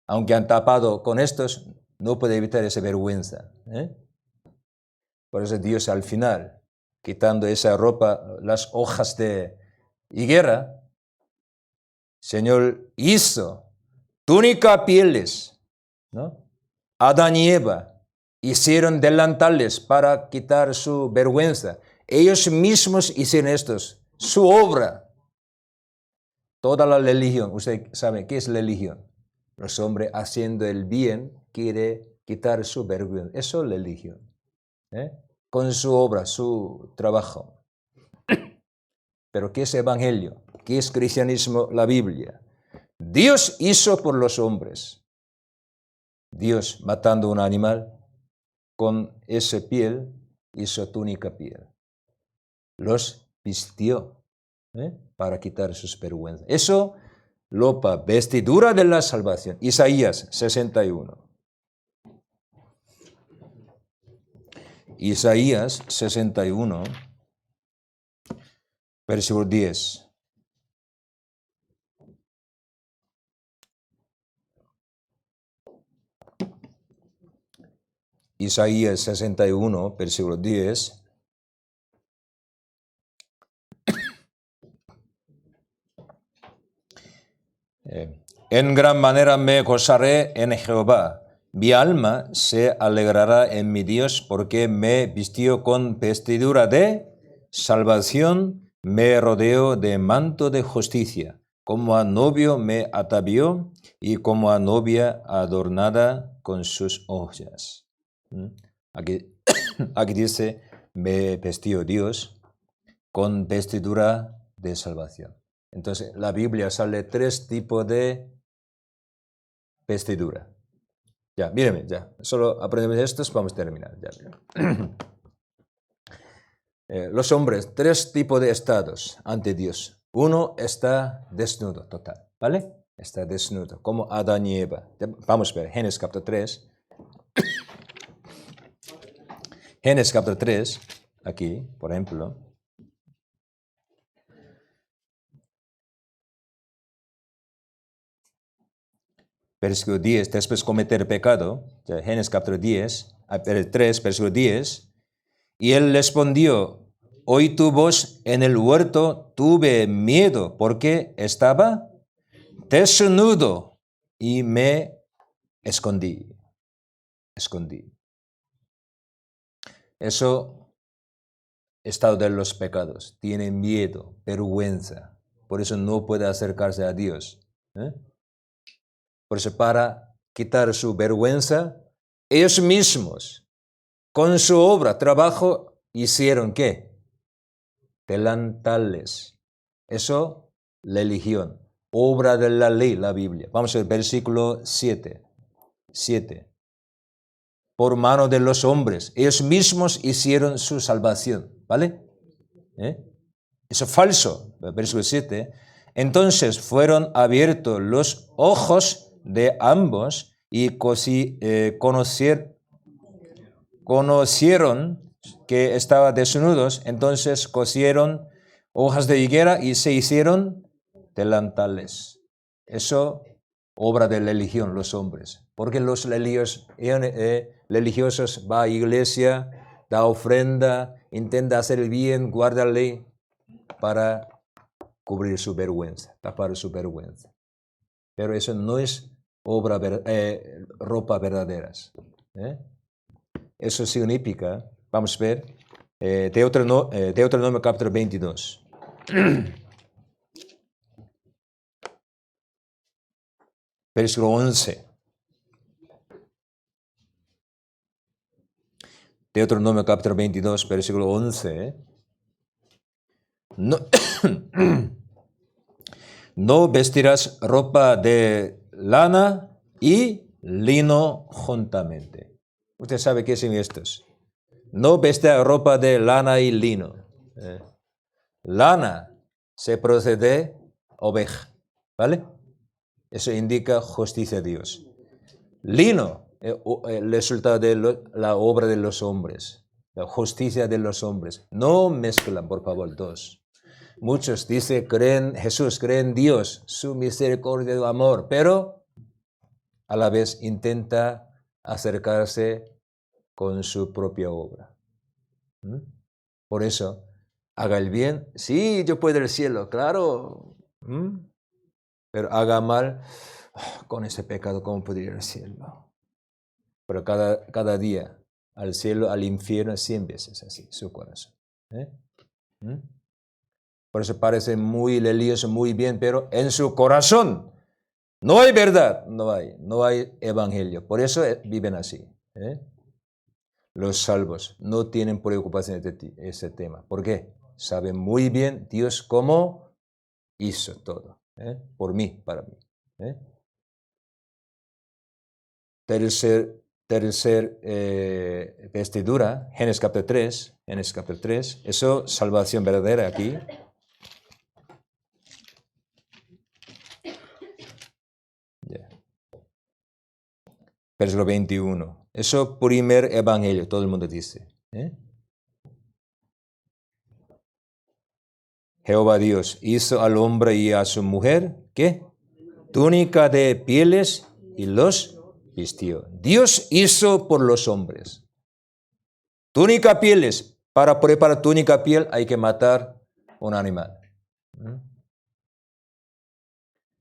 Aunque han tapado con estos, no puede evitar esa vergüenza. Por eso Dios al final, quitando esa ropa, las hojas de higuera, Señor hizo túnica pieles, ¿no? Adán y Eva hicieron delantales para quitar su vergüenza. Ellos mismos hicieron estos, su obra. Toda la religión, usted sabe, ¿qué es religión? Los hombres haciendo el bien quiere quitar su vergüenza. Eso es religión. Con su obra, su trabajo. Pero ¿qué es evangelio? ¿Qué es cristianismo? La Biblia. Dios hizo por los hombres. Dios matando un animal, con esa piel hizo túnica piel. Los vistió para quitar sus vergüenzas. Eso, ropa, vestidura de la salvación. Isaías 61. Isaías 61, versículo 10. Isaías 61, versículo 10. En gran manera me gozaré en Jehová. Mi alma se alegrará en mi Dios porque me vistió con vestidura de salvación, me rodeó de manto de justicia. Como a novio me atavió y como a novia adornada con sus hojas. Aquí dice, me vestió Dios con vestidura de salvación. Entonces, la Biblia sale 3 tipos de vestidura. Ya, míreme, ya. Solo aprendemos estos, vamos a terminar. Ya. los hombres, 3 tipos de estados ante Dios. Uno está desnudo, total, ¿vale? Está desnudo, como Adán y Eva. Vamos a ver, Génesis capítulo 3. Génesis capítulo 3, aquí, por ejemplo. Versículo 10, después cometer pecado, Génesis capítulo 3, versículo 10. Y él respondió, oí tu voz en el huerto, tuve miedo, porque estaba desnudo y me escondí. Eso, estado de los pecados, tiene miedo, vergüenza, por eso no puede acercarse a Dios. Por eso para quitar su vergüenza, ellos mismos, con su obra, trabajo, hicieron ¿qué? Delantales. Eso, religión, obra de la ley, la Biblia. Vamos al versículo 7. Por mano de los hombres, ellos mismos hicieron su salvación, ¿vale? Eso es falso, versículo 7. Entonces fueron abiertos los ojos de ambos y conocieron que estaban desnudos, entonces cosieron hojas de higuera y se hicieron delantales. Eso, obra de religión, los hombres. Porque los religiosos van a iglesia, da ofrenda, intenta hacer el bien, guarda la ley para cubrir su vergüenza, tapar su vergüenza. Pero eso no es ropa verdaderas. Eso significa, vamos a ver, Deuteronomio capítulo 22. Versículo 11. Deuteronomio capítulo 22, versículo 11. No vestirás ropa de lana y lino juntamente. Usted sabe qué son estos. No vestirás ropa de lana y lino. Lana se procede de oveja, ¿vale? Eso indica justicia de Dios. Lino, el resultado de la obra de los hombres, la justicia de los hombres. No mezclan, por favor, dos. Muchos dicen, creen Jesús, creen Dios, su misericordia y amor, pero a la vez intenta acercarse con su propia obra. Por eso, haga el bien, sí, yo puedo ir al cielo, claro. Pero haga mal, con ese pecado, ¿cómo puedo ir al cielo? Pero cada día, al cielo, al infierno, 100 veces así, su corazón. Por eso parece muy religioso, muy bien, pero en su corazón no hay verdad, no hay evangelio. Por eso viven así. Los salvos no tienen preocupación de ese tema. ¿Por qué? Saben muy bien Dios cómo hizo todo. Por mí, para mí. Tercer vestidura, Génesis capítulo 3. Eso, salvación verdadera aquí. Versículo 21. Eso primer evangelio, todo el mundo dice. Jehová Dios hizo al hombre y a su mujer, ¿qué? Túnica de pieles y los vistió. Dios hizo por los hombres. Túnica pieles. Para preparar túnica piel hay que matar un animal.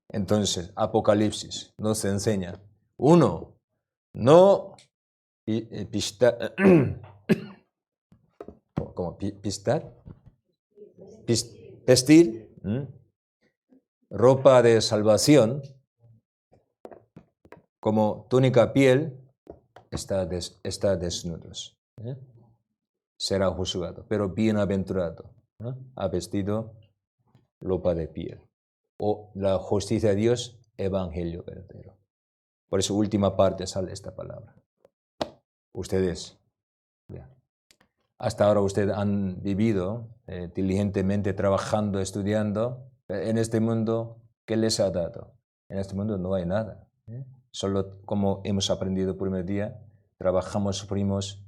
Entonces, Apocalipsis nos enseña. Uno, no vestir ropa de salvación como túnica piel, está desnudos. Será juzgado, pero bienaventurado ha vestido ropa de piel. O la justicia de Dios, evangelio verdadero. Por eso última parte sale esta palabra. Ustedes. hasta ahora ustedes han vivido diligentemente trabajando, estudiando. En este mundo, ¿qué les ha dado? En este mundo no hay nada. Solo como hemos aprendido el primer día, trabajamos, sufrimos,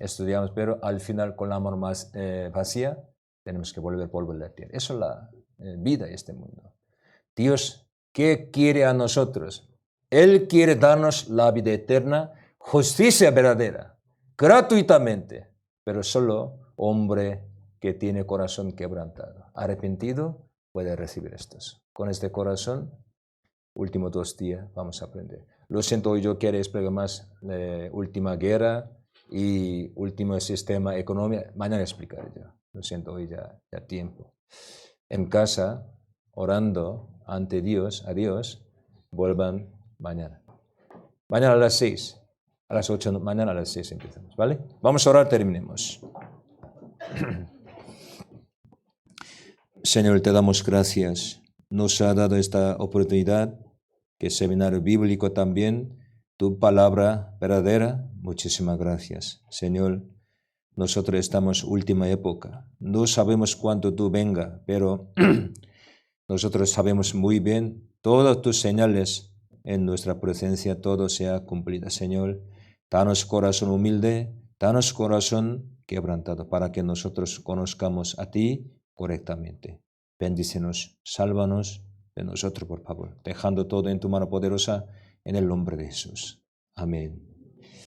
estudiamos, pero al final con la mano más vacía tenemos que volver polvo de la tierra. Eso es la vida de este mundo. Dios, ¿qué quiere a nosotros? Él quiere darnos la vida eterna, justicia verdadera, gratuitamente, pero solo hombre que tiene corazón quebrantado, arrepentido, puede recibir estos. Con este corazón, últimos 2 días vamos a aprender. Lo siento, hoy yo quiero explicar más última guerra y último sistema económico. Mañana explicaré yo. Lo siento, hoy ya tiempo. En casa, orando ante Dios, a Dios, vuelvan mañana. Mañana a las 6, a las 8, mañana a las 6 empezamos, ¿vale? Vamos a orar, terminemos. Señor, te damos gracias. Nos ha dado esta oportunidad, que seminario bíblico también, tu palabra verdadera. Muchísimas gracias. Señor, nosotros estamos en última época. No sabemos cuándo tú venga, pero nosotros sabemos muy bien todas tus señales en nuestra presencia, todo sea cumplido. Señor, danos corazón humilde, danos corazón quebrantado para que nosotros conozcamos a ti correctamente. Bendícenos, sálvanos de nosotros, por favor, dejando todo en tu mano poderosa, en el nombre de Jesús. Amén.